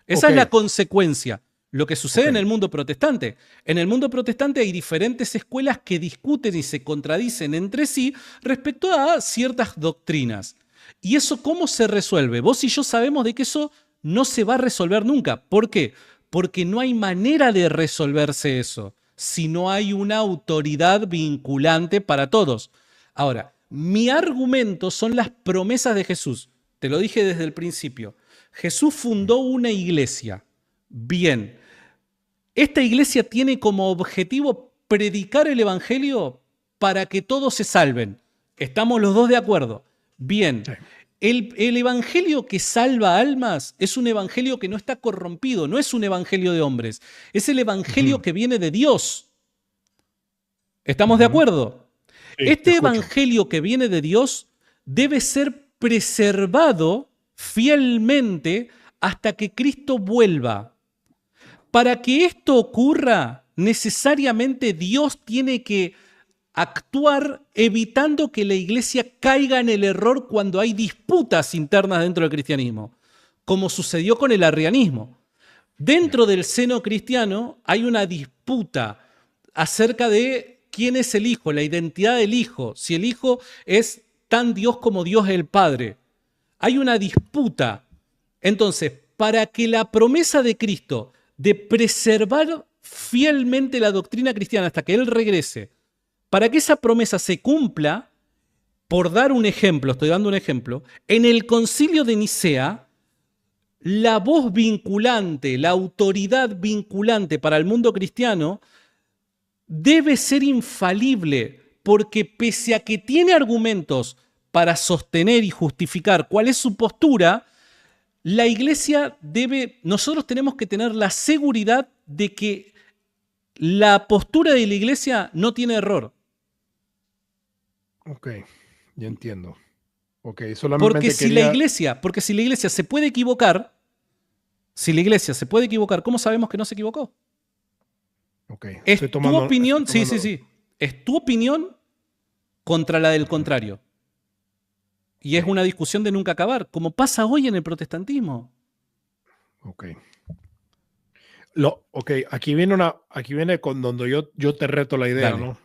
Speaker 2: Esa es la consecuencia. Lo que sucede en el mundo protestante. En el mundo protestante hay diferentes escuelas que discuten y se contradicen entre sí respecto a ciertas doctrinas. ¿Y eso cómo se resuelve? Vos y yo sabemos de que eso no se va a resolver nunca. ¿Por qué? Porque no hay manera de resolverse eso si no hay una autoridad vinculante para todos. Ahora, mi argumento son las promesas de Jesús. Te lo dije desde el principio. Jesús fundó una iglesia. Bien. Esta iglesia tiene como objetivo predicar el evangelio para que todos se salven. ¿Estamos los dos de acuerdo? Bien. Sí. El evangelio que salva almas es un evangelio que no está corrompido, no es un evangelio de hombres, es el evangelio que viene de Dios. ¿Estamos de acuerdo? Sí, este evangelio que viene de Dios debe ser preservado fielmente hasta que Cristo vuelva. Para que esto ocurra, necesariamente Dios tiene que actuar evitando que la iglesia caiga en el error cuando hay disputas internas dentro del cristianismo, como sucedió con el arrianismo. Dentro del seno cristiano hay una disputa acerca de quién es el Hijo, la identidad del Hijo, si el Hijo es tan Dios como Dios el Padre. Hay una disputa. Entonces, para que la promesa de Cristo de preservar fielmente la doctrina cristiana hasta que Él regrese, para que esa promesa se cumpla, por dar un ejemplo, estoy dando un ejemplo, en el concilio de Nicea, la voz vinculante, la autoridad vinculante para el mundo cristiano debe ser infalible, porque pese a que tiene argumentos para sostener y justificar cuál es su postura, la iglesia nosotros tenemos que tener la seguridad de que la postura de la iglesia no tiene error.
Speaker 1: Ok, ya entiendo. Okay, solamente
Speaker 2: porque si la iglesia se puede equivocar, ¿cómo sabemos que no se equivocó?
Speaker 1: Okay.
Speaker 2: Es tu opinión, sí. Es tu opinión contra la del contrario. Y es una discusión de nunca acabar, como pasa hoy en el protestantismo.
Speaker 1: Ok. Aquí viene con donde yo te reto la idea,
Speaker 2: Dale.
Speaker 1: ¿no?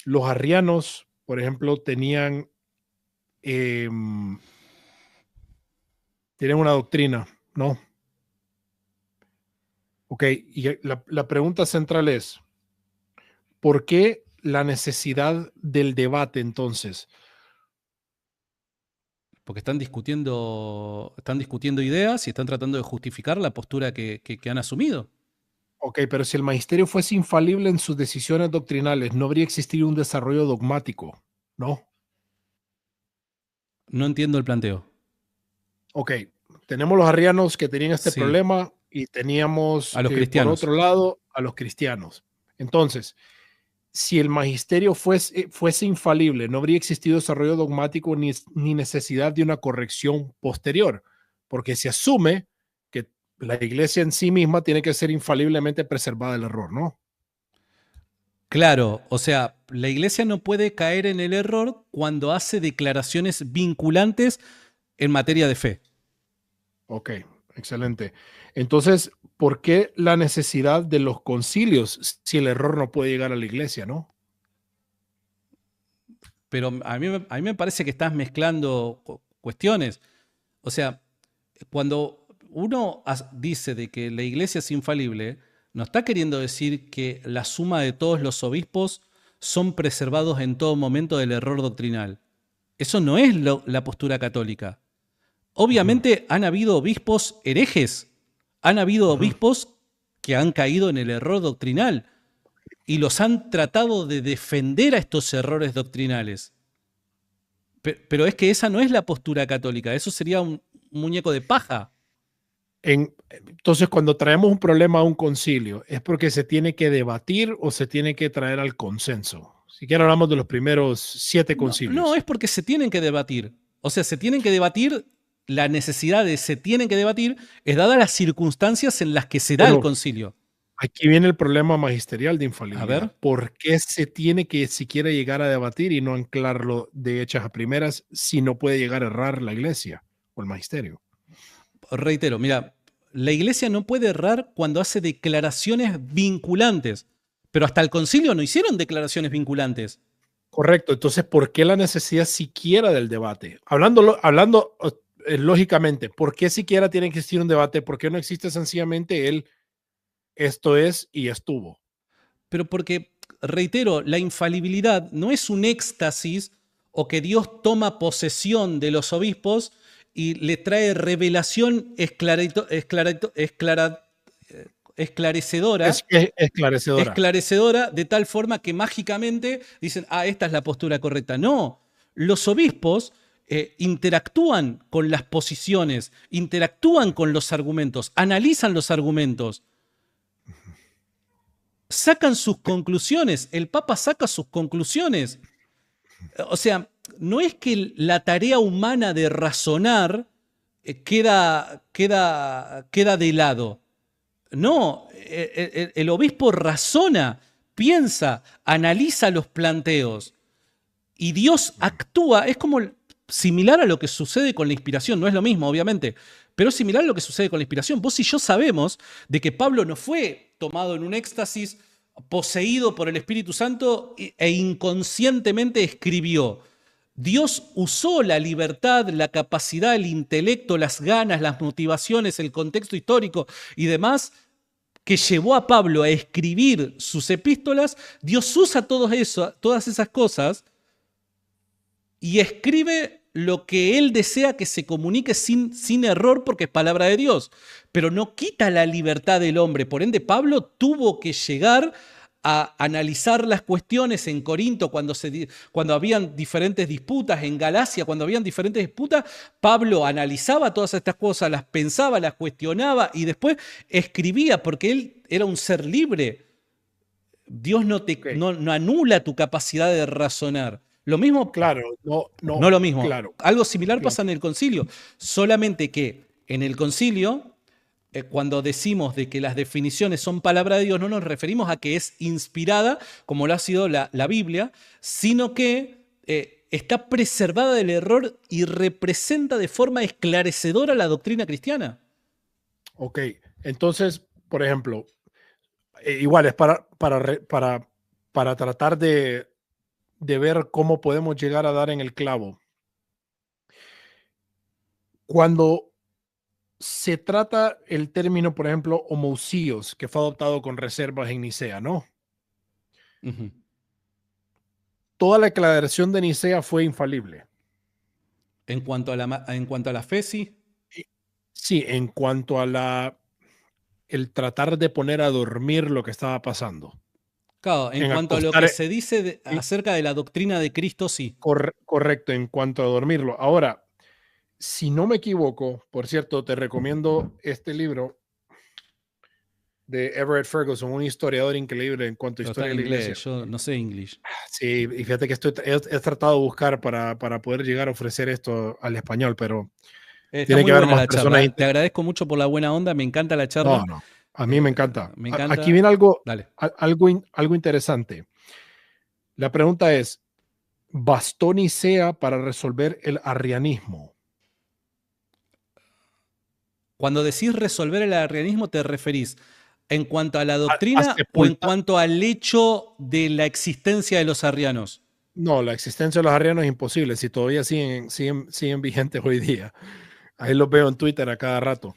Speaker 1: Los arrianos por ejemplo, em, tienen una doctrina, ¿no? Ok, y la pregunta central es, ¿por qué la necesidad del debate entonces?
Speaker 2: Porque están discutiendo ideas y están tratando de justificar la postura que han asumido.
Speaker 1: Ok, pero si el magisterio fuese infalible en sus decisiones doctrinales, no habría existido un desarrollo dogmático, ¿no?
Speaker 2: No entiendo el planteo.
Speaker 1: Ok, tenemos los arrianos que tenían este
Speaker 2: Sí,
Speaker 1: problema y teníamos,
Speaker 2: a los
Speaker 1: por
Speaker 2: cristianos.
Speaker 1: otro lado, a los cristianos. Entonces, si el magisterio fuese infalible, no habría existido desarrollo dogmático ni necesidad de una corrección posterior, porque se asume que la iglesia en sí misma tiene que ser infaliblemente preservada del error, ¿no?
Speaker 2: Claro, o sea, la iglesia no puede caer en el error cuando hace declaraciones vinculantes en materia de fe.
Speaker 1: Ok, excelente. Entonces, ¿por qué la necesidad de los concilios si el error no puede llegar a la iglesia, no?
Speaker 2: Pero a mí me parece que estás mezclando cuestiones. O sea, cuando uno dice de que la iglesia es infalible, no está queriendo decir que la suma de todos los obispos son preservados en todo momento del error doctrinal. Eso no es la postura católica.
Speaker 1: Ujú,
Speaker 2: Obviamente han habido obispos herejes, han habido
Speaker 1: ujú.
Speaker 2: obispos que han caído en el error doctrinal y los han tratado de defender a estos errores doctrinales. Pero es que esa no es la postura católica, eso sería un muñeco de paja.
Speaker 1: Entonces, cuando traemos un problema a un concilio, ¿es porque se tiene que debatir o se tiene que traer al consenso? Si quiere hablamos de los primeros 7
Speaker 2: No, no,
Speaker 1: concilios.
Speaker 2: es porque se tienen que debatir. O sea, se tienen que debatir, la necesidad de se tienen que debatir es dada las circunstancias en las que se da el
Speaker 1: Bueno,
Speaker 2: concilio.
Speaker 1: aquí viene el problema magisterial de
Speaker 2: A
Speaker 1: infalibilidad.
Speaker 2: ver,
Speaker 1: ¿Por qué se tiene que siquiera llegar a debatir y no anclarlo de hechas a primeras si no puede llegar a errar la iglesia o el magisterio?
Speaker 2: reitero, mira, la iglesia no puede errar cuando hace declaraciones vinculantes, pero hasta el concilio no hicieron declaraciones vinculantes.
Speaker 1: Correcto. Entonces, ¿por qué la necesidad siquiera del debate? Hablando lógicamente, ¿por qué siquiera tiene que existir un debate? ¿Por qué no existe sencillamente el esto es y estuvo?
Speaker 2: Pero porque, reitero, la infalibilidad no es un éxtasis o que Dios toma posesión de los obispos y le trae revelación esclarecedora,
Speaker 1: Es esclarecedora.
Speaker 2: esclarecedora de tal forma que mágicamente dicen, ah, esta es la postura correcta. No, los obispos interactúan con las posiciones, interactúan con los argumentos, analizan los argumentos, sacan sus conclusiones, el Papa saca sus conclusiones. O sea, no es que la tarea humana de razonar queda de lado. No, el obispo razona, piensa, analiza los planteos y Dios actúa, es como similar a lo que sucede con la inspiración, no es lo mismo, obviamente, pero es similar a lo que sucede con la inspiración. Vos y yo sabemos de que Pablo no fue tomado en un éxtasis, poseído por el Espíritu Santo e inconscientemente escribió. Dios usó la libertad, la capacidad, el intelecto, las ganas, las motivaciones, el contexto histórico y demás que llevó a Pablo a escribir sus epístolas. Dios usa todas esas cosas y escribe lo que él desea que se comunique sin error porque es palabra de Dios, pero no quita la libertad del hombre. Por ende, Pablo tuvo que llegar a analizar las cuestiones en Corinto cuando habían diferentes disputas, en Galacia cuando habían diferentes disputas, Pablo analizaba todas estas cosas, las pensaba, las cuestionaba y después escribía porque él era un ser libre. Dios
Speaker 1: Ok,
Speaker 2: no anula tu capacidad de razonar. Lo mismo,
Speaker 1: claro, no,
Speaker 2: no
Speaker 1: no,
Speaker 2: lo mismo.
Speaker 1: claro,
Speaker 2: Algo similar
Speaker 1: claro.
Speaker 2: pasa en el concilio. Solamente que en el concilio, cuando decimos de que las definiciones son palabra de Dios, no nos referimos a que es inspirada, como lo ha sido la Biblia, sino que está preservada del error y representa de forma esclarecedora la doctrina cristiana.
Speaker 1: Ok, entonces, por ejemplo, igual es para tratar de de ver cómo podemos llegar a dar en el clavo. Cuando se trata el término, por ejemplo, homoousios, que fue adoptado con reservas en Nicea, ¿no?
Speaker 2: Ujú.
Speaker 1: Toda la declaración de Nicea fue infalible.
Speaker 2: En cuanto a la fe, sí.
Speaker 1: Sí, en cuanto a el tratar de poner a dormir lo que estaba pasando.
Speaker 2: Claro, en
Speaker 1: En
Speaker 2: cuanto a lo que
Speaker 1: acostar,
Speaker 2: se dice acerca de la doctrina de Cristo, sí.
Speaker 1: correcto, en cuanto a dormirlo. Ahora, si no me equivoco, por cierto, te recomiendo este libro de Everett Ferguson, un historiador increíble en cuanto a
Speaker 2: Pero está
Speaker 1: historia
Speaker 2: en
Speaker 1: de la iglesia.
Speaker 2: inglés, yo no sé inglés.
Speaker 1: Sí, y fíjate que he tratado de buscar para poder llegar a ofrecer esto al español, pero
Speaker 2: Está
Speaker 1: tiene
Speaker 2: muy
Speaker 1: que haber
Speaker 2: buena
Speaker 1: más
Speaker 2: la
Speaker 1: personas.
Speaker 2: charla. Te agradezco mucho por la buena onda, me encanta la
Speaker 1: No,
Speaker 2: charla.
Speaker 1: no, a mí me encanta.
Speaker 2: Me
Speaker 1: Aquí
Speaker 2: encanta.
Speaker 1: viene algo,
Speaker 2: Dale.
Speaker 1: algo interesante. La pregunta es, ¿bastó Nicea para resolver el arrianismo?
Speaker 2: Cuando decís resolver el arrianismo, ¿te referís en cuanto a la
Speaker 1: A
Speaker 2: doctrina o en
Speaker 1: sepultar.
Speaker 2: cuanto al hecho de la existencia de los arrianos?
Speaker 1: No, la existencia de los arrianos es imposible si todavía siguen vigentes hoy día. Ahí los veo en Twitter a cada rato.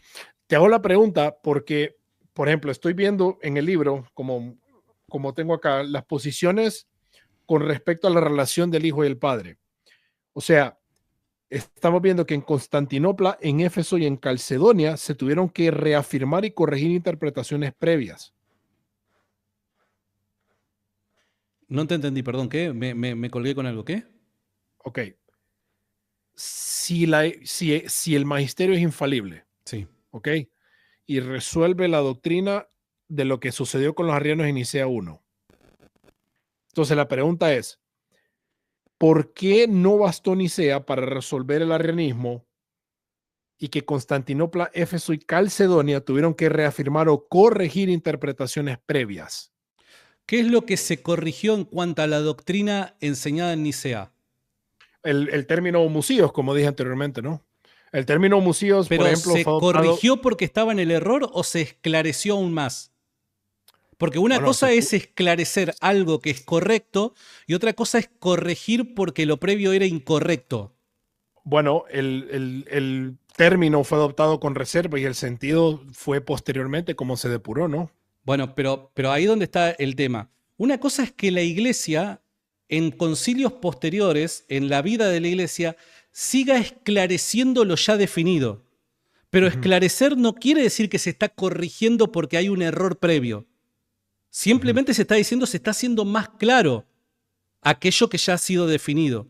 Speaker 1: Te hago la pregunta porque, por ejemplo, estoy viendo en el libro, como tengo acá, las posiciones con respecto a la relación del Hijo y el Padre. O sea, estamos viendo que en Constantinopla, en Éfeso y en Calcedonia se tuvieron que reafirmar y corregir interpretaciones previas.
Speaker 2: No te entendí, perdón, ¿qué? Me colgué con algo, ¿qué?
Speaker 1: Ok. Si el magisterio es infalible,
Speaker 2: Sí.
Speaker 1: ok, y resuelve la doctrina de lo que sucedió con los arrianos en Nicea 1. Entonces la pregunta es, ¿por qué no bastó Nicea para resolver el arrianismo y que Constantinopla, Éfeso y Calcedonia tuvieron que reafirmar o corregir interpretaciones previas?
Speaker 2: ¿Qué es lo que se corrigió en cuanto a la doctrina enseñada en Nicea?
Speaker 1: El término homoousios, como dije anteriormente, ¿no? El término homoousios, por
Speaker 2: ¿Pero
Speaker 1: ejemplo, fue
Speaker 2: se
Speaker 1: adoptado,
Speaker 2: corrigió porque estaba en el error o se esclareció aún más? Porque una
Speaker 1: bueno,
Speaker 2: cosa es esclarecer algo que es correcto y otra cosa es corregir porque lo previo era incorrecto.
Speaker 1: bueno, el término fue adoptado con reserva y el sentido fue posteriormente como se depuró, ¿no?
Speaker 2: Bueno, pero ahí donde está el tema. Una cosa es que la iglesia, en concilios posteriores, en la vida de la iglesia, siga esclareciendo lo ya definido. Pero
Speaker 1: Ujú,
Speaker 2: esclarecer no quiere decir que se está corrigiendo porque hay un error previo.
Speaker 1: ujú,
Speaker 2: Simplemente se está diciendo, se está haciendo más claro aquello que ya ha sido definido.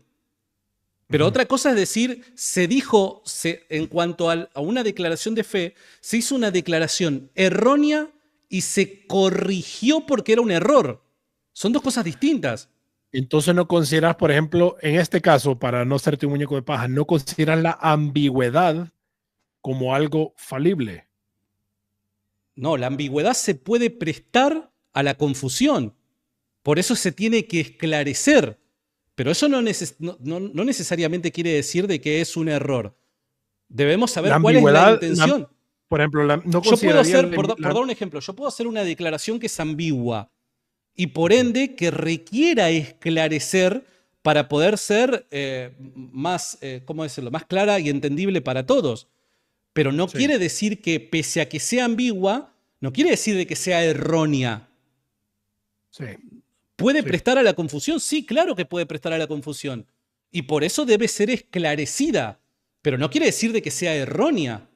Speaker 2: Pero
Speaker 1: ujú.
Speaker 2: otra cosa es decir, se dijo, en cuanto a una declaración de fe, se hizo una declaración errónea y se corrigió porque era un error. Son dos cosas distintas.
Speaker 1: Entonces no consideras, por ejemplo, en este caso, para no serte un muñeco de paja, no consideras la ambigüedad como algo falible.
Speaker 2: No, la ambigüedad se puede prestar a la confusión. Por eso se tiene que esclarecer. Pero eso no necesariamente quiere decir de que es un error. Debemos
Speaker 1: La
Speaker 2: saber cuál es la
Speaker 1: ambigüedad,
Speaker 2: intención.
Speaker 1: por ejemplo, no
Speaker 2: Yo puedo
Speaker 1: consideraría
Speaker 2: hacer, por dar un ejemplo, yo puedo hacer una declaración que es ambigua y por ende que requiera esclarecer para poder ser más, ¿cómo decirlo?, más clara y entendible para todos. Pero no
Speaker 1: sí,
Speaker 2: quiere decir que pese a que sea ambigua, no quiere decir de que sea errónea.
Speaker 1: sí,
Speaker 2: ¿Puede
Speaker 1: sí.
Speaker 2: prestar a la confusión? Sí, claro que puede prestar a la confusión. Y por eso debe ser esclarecida. Pero no quiere decir de que sea errónea.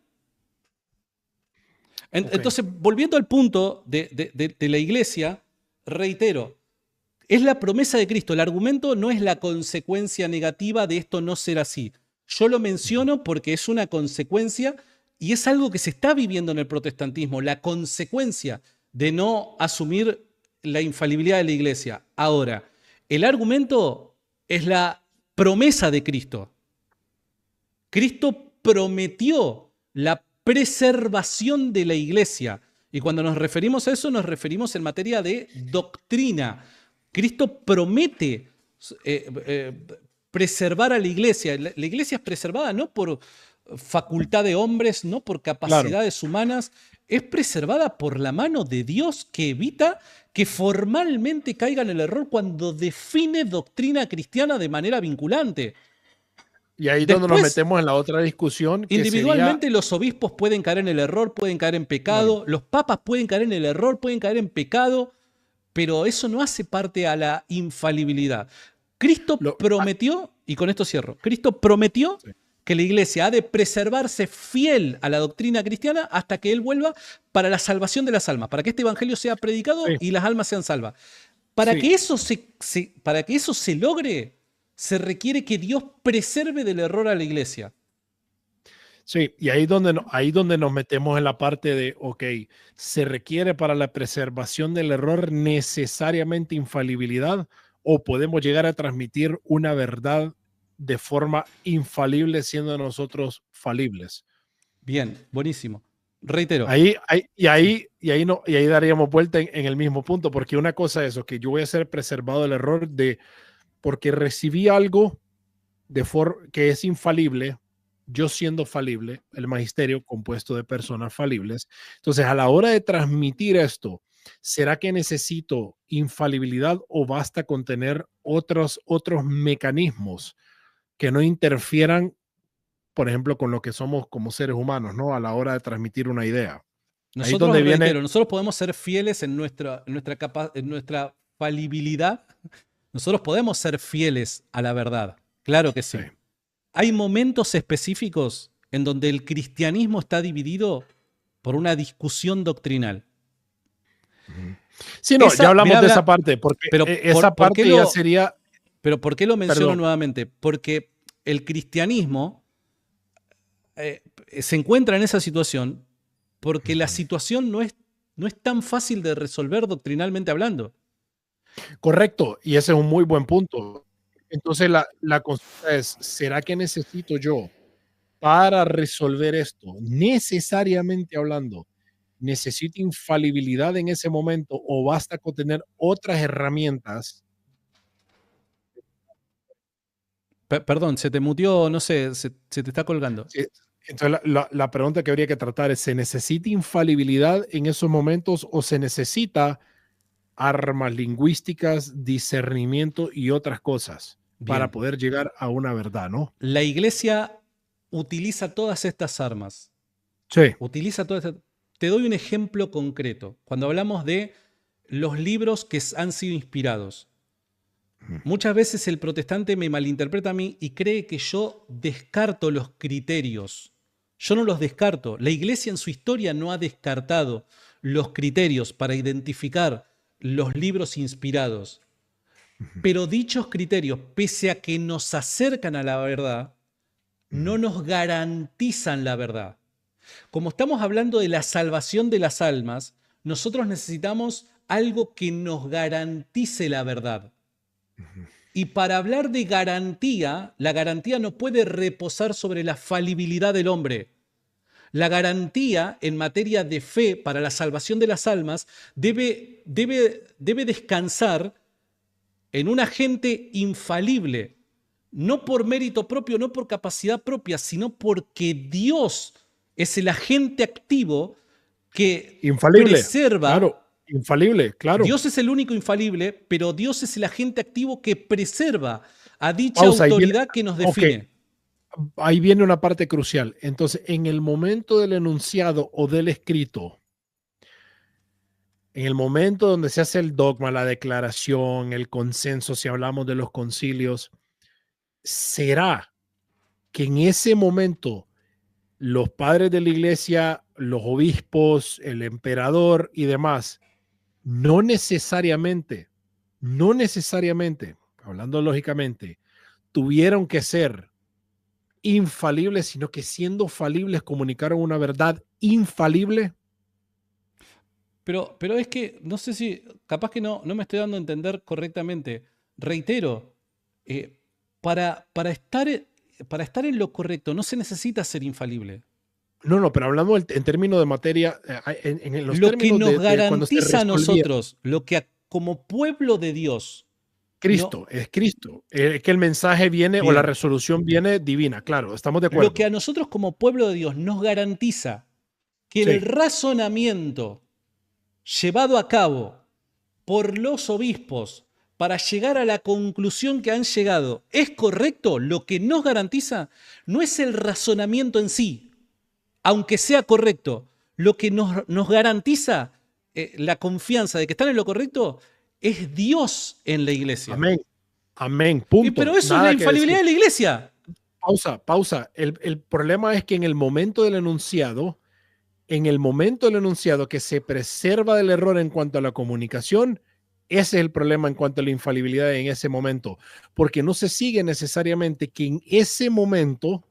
Speaker 1: Ok.
Speaker 2: Entonces, volviendo al punto de la iglesia, reitero, es la promesa de Cristo. El argumento no es la consecuencia negativa de esto no ser así. Yo lo menciono porque es una consecuencia y es algo que se está viviendo en el protestantismo, la consecuencia de no asumir la infalibilidad de la iglesia. Ahora, el argumento es la promesa de Cristo. Cristo prometió la preservación de la iglesia. Y cuando nos referimos a eso, nos referimos en materia de doctrina. Cristo promete preservar a la iglesia. La iglesia es preservada no por facultad de hombres, no por
Speaker 1: Claro.
Speaker 2: capacidades humanas, es preservada por la mano de Dios que evita que formalmente caiga en el error cuando define doctrina cristiana de manera vinculante.
Speaker 1: Y ahí es donde nos
Speaker 2: Después,
Speaker 1: metemos en la otra discusión que sería,
Speaker 2: individualmente los obispos pueden caer en el error, pueden caer en
Speaker 1: claro,
Speaker 2: pecado, los papas pueden caer en el error, pueden caer en pecado, pero eso no hace parte a la infalibilidad. Cristo
Speaker 1: lo,
Speaker 2: prometió, y con esto cierro, Cristo prometió
Speaker 1: sí,
Speaker 2: que la iglesia ha de preservarse fiel a la doctrina cristiana hasta que Él vuelva para la salvación de las almas, para que este evangelio sea predicado
Speaker 1: sí,
Speaker 2: y las almas sean salvas. Para
Speaker 1: sí,
Speaker 2: que para que eso se logre, se requiere que Dios preserve del error a la iglesia.
Speaker 1: sí, y ahí donde, ahí donde nos metemos en la parte de, ok, se requiere para la preservación del error necesariamente infalibilidad o podemos llegar a transmitir una verdad de forma infalible siendo nosotros falibles.
Speaker 2: Bien, buenísimo. Reitero.
Speaker 1: Y ahí daríamos vuelta en el mismo punto, porque una cosa es, ok, yo voy a ser preservado del error de, porque recibí algo de que es infalible, yo siendo falible, el magisterio compuesto de personas falibles. Entonces, a la hora de transmitir esto, ¿será que necesito infalibilidad o basta con tener otros mecanismos que no interfieran, por ejemplo, con lo que somos como seres humanos, ¿no? A la hora de transmitir una idea. Ahí es donde
Speaker 2: Nosotros,
Speaker 1: viene,
Speaker 2: reitero, nosotros podemos ser fieles en nuestra falibilidad. Nosotros podemos ser fieles a la verdad. Claro que
Speaker 1: sí.
Speaker 2: sí. Hay momentos específicos en donde el cristianismo está dividido por una discusión doctrinal.
Speaker 1: Sí, no, ya hablamos de esa
Speaker 2: Mirá,
Speaker 1: parte, porque
Speaker 2: pero
Speaker 1: esa parte ya sería,
Speaker 2: pero ¿por qué lo menciono
Speaker 1: perdón,
Speaker 2: nuevamente? Porque el cristianismo se encuentra en esa situación porque la situación no es tan fácil de resolver doctrinalmente hablando.
Speaker 1: correcto, y ese es un muy buen punto. Entonces, la consulta es, ¿será que necesito yo para resolver esto, necesariamente hablando, necesito infalibilidad en ese momento o basta con tener otras herramientas?
Speaker 2: Perdón, se te mutió, no sé, se te está colgando.
Speaker 1: Sí. Entonces, la pregunta que habría que tratar es, ¿se necesita infalibilidad en esos momentos o se necesita armas lingüísticas, discernimiento y otras cosas para
Speaker 2: Bien.
Speaker 1: poder llegar a una verdad, ¿no?
Speaker 2: La iglesia utiliza todas estas armas.
Speaker 1: Sí.
Speaker 2: Utiliza todas estas... Te doy un ejemplo concreto. Cuando hablamos de los libros que han sido inspirados. Muchas veces el protestante me malinterpreta a mí y cree que yo descarto los criterios. Yo no los descarto. La iglesia en su historia no ha descartado los criterios para identificar los libros inspirados. Pero dichos criterios, pese a que nos acercan a la verdad, no nos garantizan la verdad. Como estamos hablando de la salvación de las almas, nosotros necesitamos algo que nos garantice la verdad. Y para hablar de garantía, la garantía no puede reposar sobre la falibilidad del hombre. La garantía en materia de fe para la salvación de las almas debe descansar en un agente infalible, no por mérito propio, no por capacidad propia, sino porque Dios es el agente activo que
Speaker 1: Infalible,
Speaker 2: preserva.
Speaker 1: claro. Infalible, claro.
Speaker 2: Dios es el único infalible, pero Dios es el agente activo que preserva a dicha
Speaker 1: Pausa, ahí viene,
Speaker 2: autoridad que nos
Speaker 1: ok,
Speaker 2: define.
Speaker 1: ahí viene una parte crucial. Entonces, en el momento del enunciado o del escrito, en el momento donde se hace el dogma, la declaración, el consenso, si hablamos de los concilios, ¿será que en ese momento los padres de la iglesia, los obispos, el emperador y demás, no necesariamente, hablando lógicamente, tuvieron que ser infalibles, sino que siendo falibles comunicaron una verdad infalible?
Speaker 2: Pero es que, no sé si, capaz que no me estoy dando a entender correctamente. Reitero, eh, para estar en lo correcto no se necesita ser infalible.
Speaker 1: No, no, pero hablando en términos de materia, en los
Speaker 2: Lo que
Speaker 1: términos
Speaker 2: nos
Speaker 1: de cuando se
Speaker 2: garantiza a
Speaker 1: resolvía,
Speaker 2: nosotros, lo que como pueblo de Dios, no,
Speaker 1: Cristo, es Cristo. Es que el mensaje viene o la
Speaker 2: bien,
Speaker 1: resolución viene divina, claro, estamos de
Speaker 2: lo que
Speaker 1: acuerdo.
Speaker 2: a nosotros como pueblo de Dios nos garantiza que el razonamiento llevado a cabo por los obispos para llegar a la conclusión que han llegado es correcto, lo que nos garantiza no es el razonamiento en sí, aunque sea correcto. Lo que nos garantiza la confianza de que están en lo correcto es Dios en la iglesia.
Speaker 1: Amén. Amén. Punto.
Speaker 2: Pero eso es la infalibilidad de la iglesia.
Speaker 1: Pausa. El problema es que en el momento del enunciado que se preserva del error en cuanto a la comunicación, ese es el problema en cuanto a la infalibilidad en ese momento, porque no se sigue necesariamente que en ese momento,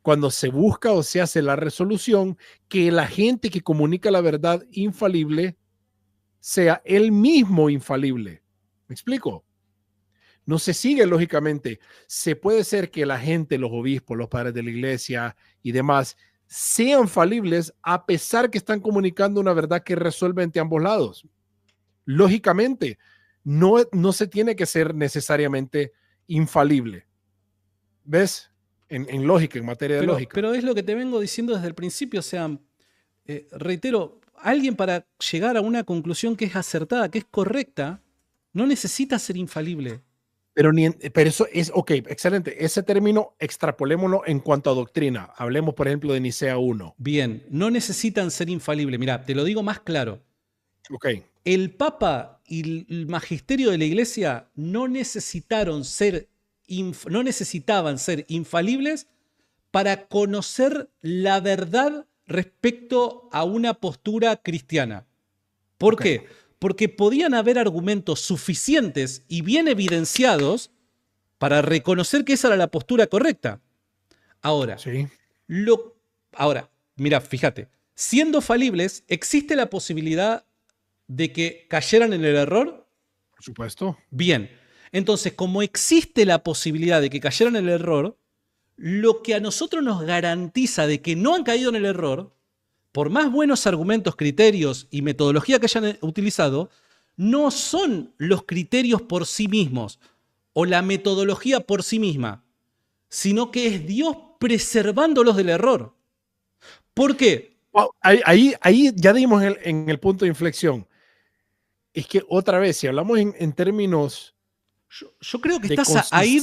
Speaker 1: cuando se busca o se hace la resolución, que la gente que comunica la verdad infalible sea él mismo infalible. ¿Me explico? No se sigue lógicamente. Se puede ser que la gente, los obispos, los padres de la iglesia y demás, sean falibles a pesar que están comunicando una verdad que resuelve entre ambos lados. Lógicamente, no se tiene que ser necesariamente infalible. ¿Ves? En lógica, en materia de lógica.
Speaker 2: Pero es lo que te vengo diciendo desde el principio. O sea, reitero, alguien para llegar a una conclusión que es acertada, que es correcta, no necesita ser infalible.
Speaker 1: Pero eso es, ok, excelente. Ese término extrapolémoslo en cuanto a doctrina. Hablemos, por ejemplo, de Nicea 1.
Speaker 2: Bien, no necesitan ser infalibles. Mira, te lo digo más claro.
Speaker 1: Ok.
Speaker 2: El Papa y el magisterio de la Iglesia no necesitaban ser infalibles para conocer la verdad respecto a una postura cristiana. ¿Por qué? Porque podían haber argumentos suficientes y bien evidenciados para reconocer que esa era la postura correcta. Ahora, mira, fíjate, siendo falibles, ¿existe la posibilidad de que cayeran en el error?
Speaker 1: Por supuesto.
Speaker 2: Bien, entonces, como existe la posibilidad de que cayeran en el error, lo que a nosotros nos garantiza de que no han caído en el error, por más buenos argumentos, criterios y metodología que hayan utilizado, no son los criterios por sí mismos o la metodología por sí misma, sino que es Dios preservándolos del error. ¿Por qué?
Speaker 1: Ahí ya dimos en el punto de inflexión. Es que otra vez, si hablamos en términos...
Speaker 2: Yo creo que estás ahí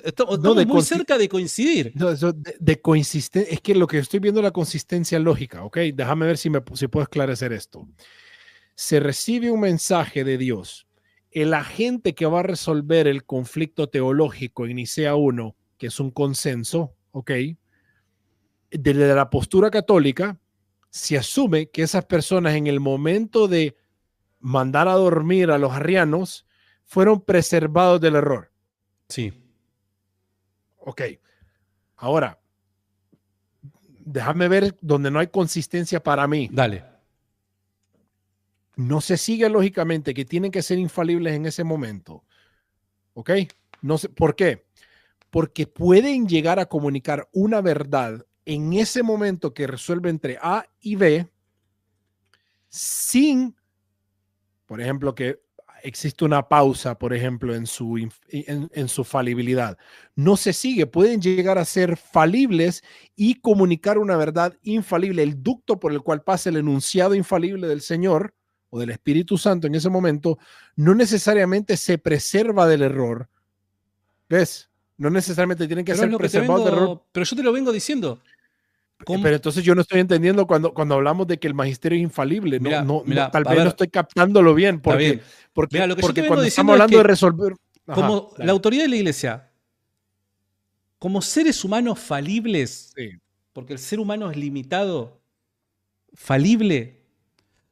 Speaker 2: estamos muy cerca de coincidir.
Speaker 1: De consistencia, es que lo que estoy viendo es la consistencia lógica, ¿ok? Déjame ver si puedo esclarecer esto. Se recibe un mensaje de Dios. El agente que va a resolver el conflicto teológico en Nicea 1, que es un consenso, ¿ok? Desde la postura católica, se asume que esas personas en el momento de mandar a dormir a los arrianos fueron preservados del error.
Speaker 2: Sí.
Speaker 1: Ok. Ahora, déjame ver donde no hay consistencia para mí.
Speaker 2: Dale.
Speaker 1: No se sigue lógicamente que tienen que ser infalibles en ese momento. ¿Ok? No sé, ¿por qué? Porque pueden llegar a comunicar una verdad en ese momento que resuelve entre A y B sin, por ejemplo, que existe una pausa, por ejemplo, en su falibilidad. No se sigue, pueden llegar a ser falibles y comunicar una verdad infalible. El ducto por el cual pasa el enunciado infalible del Señor o del Espíritu Santo en ese momento no necesariamente se preserva del error. ¿Ves? No necesamente tienen que ser preservados del error.
Speaker 2: Pero yo te lo vengo diciendo.
Speaker 1: Pero entonces yo no estoy entendiendo cuando hablamos de que el magisterio es infalible. Tal vez no estoy captándolo bien. Porque cuando estamos hablando de resolver...
Speaker 2: Como la autoridad de la iglesia, como seres humanos falibles, sí, porque el ser humano es limitado, falible,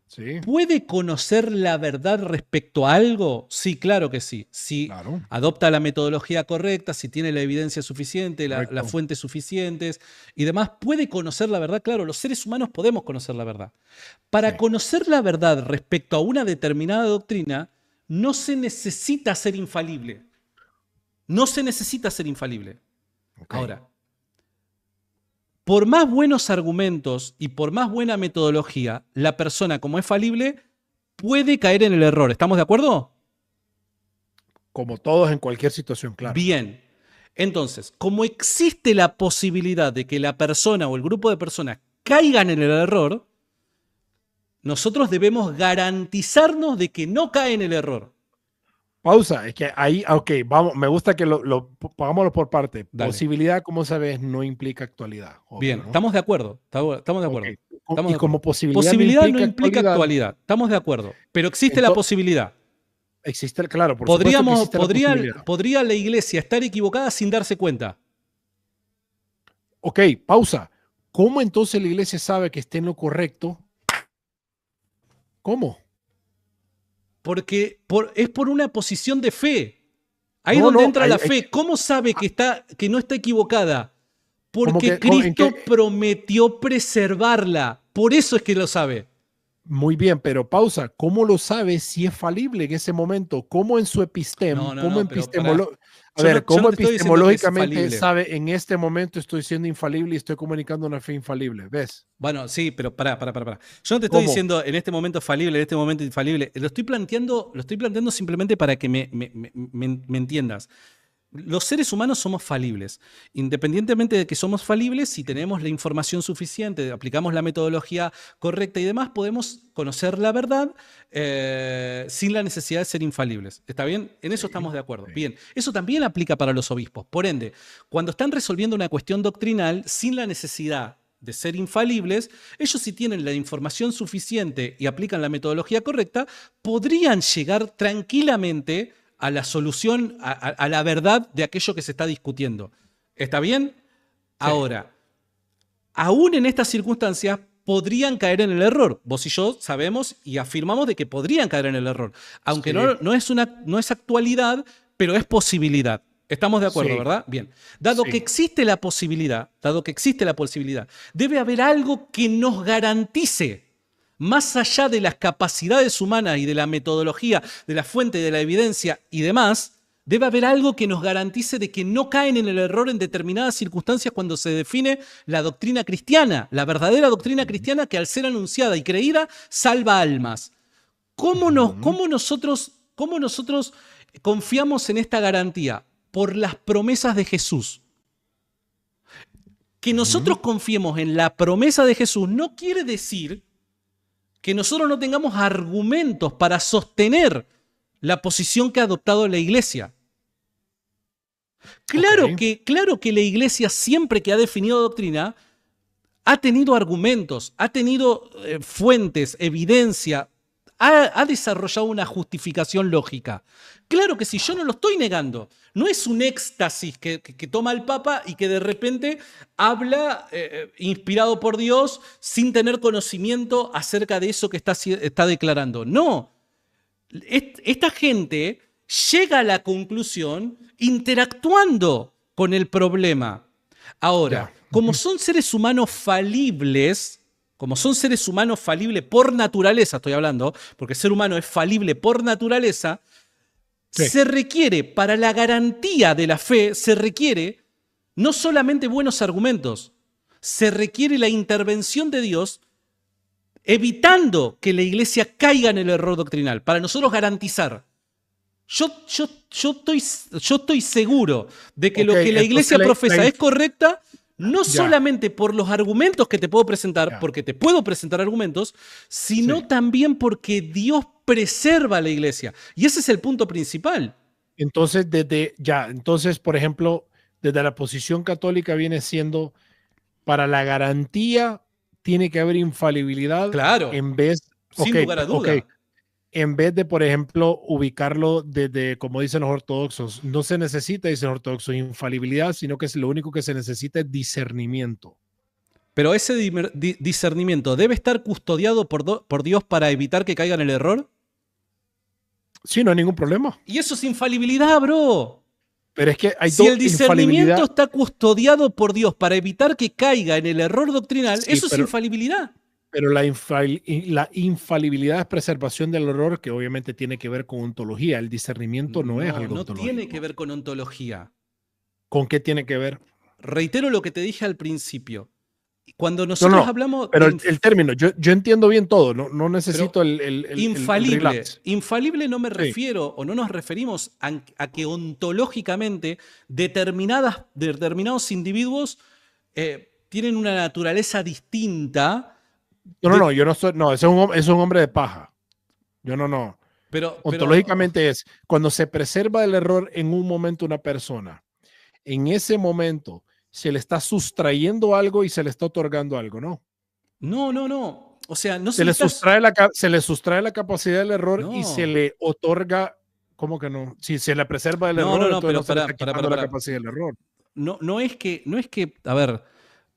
Speaker 2: sí, ¿puede conocer la verdad respecto a algo? Sí, claro que sí. Si adopta la metodología correcta, si tiene la evidencia suficiente, las fuentes suficientes y demás, ¿puede conocer la verdad? Claro, los seres humanos podemos conocer la verdad. Para conocer la verdad respecto a una determinada doctrina, no se necesita ser infalible. No se necesita ser infalible. Ahora, por más buenos argumentos y por más buena metodología, la persona, como es falible, puede caer en el error. ¿Estamos de acuerdo?
Speaker 1: Como todos en cualquier situación, claro.
Speaker 2: Bien. Entonces, como existe la posibilidad de que la persona o el grupo de personas caigan en el error, nosotros debemos garantizarnos de que no caen en el error.
Speaker 1: Pausa, es que ahí, ok, vamos, me gusta que pongámoslo por parte.
Speaker 2: Dale.
Speaker 1: Posibilidad, como sabes, no implica actualidad. Obvio,
Speaker 2: Bien,
Speaker 1: ¿no?
Speaker 2: estamos de acuerdo. Estamos de acuerdo.
Speaker 1: Okay.
Speaker 2: Estamos
Speaker 1: Y
Speaker 2: de
Speaker 1: como
Speaker 2: acuerdo.
Speaker 1: posibilidad,
Speaker 2: No implica actualidad. Estamos de acuerdo. Pero existe la posibilidad.
Speaker 1: Existe, claro, por supuesto que existe la posibilidad.
Speaker 2: ¿Podría la iglesia estar equivocada sin darse cuenta?
Speaker 1: Ok, pausa. ¿Cómo entonces la iglesia sabe que esté en lo correcto? ¿Cómo?
Speaker 2: Porque es por una posición de fe. Ahí es donde entra la fe. ¿Cómo sabe que no está equivocada? Porque Cristo prometió preservarla. Por eso es que lo sabe.
Speaker 1: Muy bien, pero pausa. ¿Cómo lo sabe si es falible en ese momento? ¿Cómo en su ¿cómo epistemológicamente sabe en este momento estoy siendo infalible y estoy comunicando una fe infalible? ¿Ves?
Speaker 2: Bueno, sí, pero pará. Yo no te estoy diciendo en este momento falible, en este momento infalible. Lo estoy planteando simplemente para que me entiendas. Los seres humanos somos falibles. Independientemente de que somos falibles, si tenemos la información suficiente, aplicamos la metodología correcta y demás, podemos conocer la verdad sin la necesidad de ser infalibles. ¿Está bien? En eso estamos de acuerdo. Bien, eso también aplica para los obispos. Por ende, cuando están resolviendo una cuestión doctrinal sin la necesidad de ser infalibles, ellos si tienen la información suficiente y aplican la metodología correcta, podrían llegar tranquilamente a la solución, a la verdad de aquello que se está discutiendo. ¿Está bien? Sí. Ahora, aún en estas circunstancias podrían caer en el error. Vos y yo sabemos y afirmamos de que podrían caer en el error. Aunque sí. no es actualidad, pero es posibilidad. Estamos de acuerdo, sí. ¿Verdad? Bien. Dado que existe la posibilidad, debe haber algo que nos garantice, más allá de las capacidades humanas y de la metodología, de la fuente, de la evidencia y demás, debe haber algo que nos garantice de que no caen en el error en determinadas circunstancias cuando se define la doctrina cristiana, la verdadera doctrina cristiana que al ser anunciada y creída salva almas. ¿Cómo nosotros confiamos en esta garantía? Por las promesas de Jesús. Que nosotros confiemos en la promesa de Jesús no quiere decir que nosotros no tengamos argumentos para sostener la posición que ha adoptado la iglesia. Claro que la iglesia siempre que ha definido doctrina ha tenido argumentos, ha tenido fuentes, evidencia, ha desarrollado una justificación lógica. Claro que sí, yo no lo estoy negando. No es un éxtasis que toma el Papa y que de repente habla inspirado por Dios sin tener conocimiento acerca de eso que está declarando. No. Esta gente llega a la conclusión interactuando con el problema. Ahora, como son seres humanos falibles, por naturaleza, estoy hablando, porque el ser humano es falible por naturaleza, se requiere, para la garantía de la fe, se requiere no solamente buenos argumentos, se requiere la intervención de Dios evitando que la iglesia caiga en el error doctrinal, para nosotros garantizar. Yo estoy seguro de que lo que la iglesia profesa es correcta, no solamente por los argumentos que te puedo presentar, porque te puedo presentar argumentos, sino también porque Dios preserva a la iglesia. Y ese es el punto principal.
Speaker 1: Entonces, por ejemplo, desde la posición católica viene siendo, para la garantía tiene que haber infalibilidad.
Speaker 2: Claro. Sin lugar a duda.
Speaker 1: En vez de, por ejemplo, ubicarlo desde, como dicen los ortodoxos, no se necesita, dicen los ortodoxos, infalibilidad, sino que lo único que se necesita es discernimiento.
Speaker 2: Pero ese discernimiento debe estar custodiado por Dios para evitar que caiga en el error.
Speaker 1: Sí, no hay ningún problema.
Speaker 2: Y eso es infalibilidad, bro.
Speaker 1: Pero es que hay
Speaker 2: si el discernimiento está custodiado por Dios para evitar que caiga en el error doctrinal, eso es infalibilidad.
Speaker 1: Pero la infalibilidad es preservación del error, que obviamente tiene que ver con ontología. El discernimiento no es algo ontológico.
Speaker 2: No tiene que ver con ontología.
Speaker 1: ¿Con qué tiene que ver?
Speaker 2: Reitero lo que te dije al principio. Cuando nosotros hablamos...
Speaker 1: Pero el término, yo entiendo bien todo, no necesito el
Speaker 2: infalible. Infalible no me refiero, o no nos referimos a que ontológicamente determinados individuos tienen una naturaleza distinta.
Speaker 1: No, yo no soy, no, ese es un hombre de paja. Yo no.
Speaker 2: Pero
Speaker 1: Ontológicamente es cuando se preserva el error en un momento una persona, en ese momento se le está sustrayendo algo y se le está otorgando algo, ¿no?
Speaker 2: No. O sea, no
Speaker 1: Se le sustrae la capacidad del error y se
Speaker 2: No.
Speaker 1: le otorga, ¿cómo que no? Si se le preserva el error, entonces
Speaker 2: pero
Speaker 1: no se le está quitando la capacidad del error.
Speaker 2: No es que, a ver,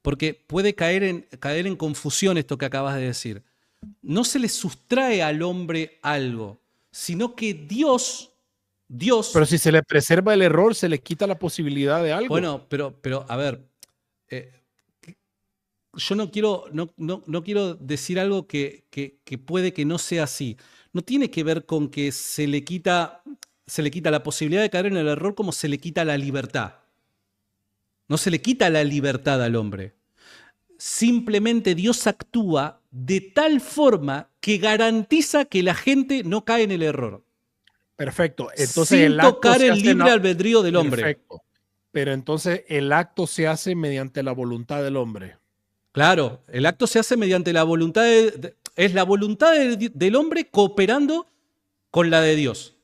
Speaker 2: porque puede caer en confusión esto que acabas de decir. No se le sustrae al hombre algo, sino que Dios.
Speaker 1: Pero si se le preserva el error, se le quita la posibilidad de algo.
Speaker 2: Bueno, pero a ver, yo no quiero decir algo que puede que no sea así. No tiene que ver con que se le quita la posibilidad de caer en el error como se le quita la libertad. No se le quita la libertad al hombre. Simplemente Dios actúa de tal forma que garantiza que la gente no cae en el error.
Speaker 1: Perfecto. Entonces
Speaker 2: sin tocar el libre albedrío del hombre.
Speaker 1: Perfecto. Pero entonces el acto se hace mediante la voluntad del hombre.
Speaker 2: Claro, el acto se hace mediante la voluntad es la voluntad del hombre cooperando con la de Dios.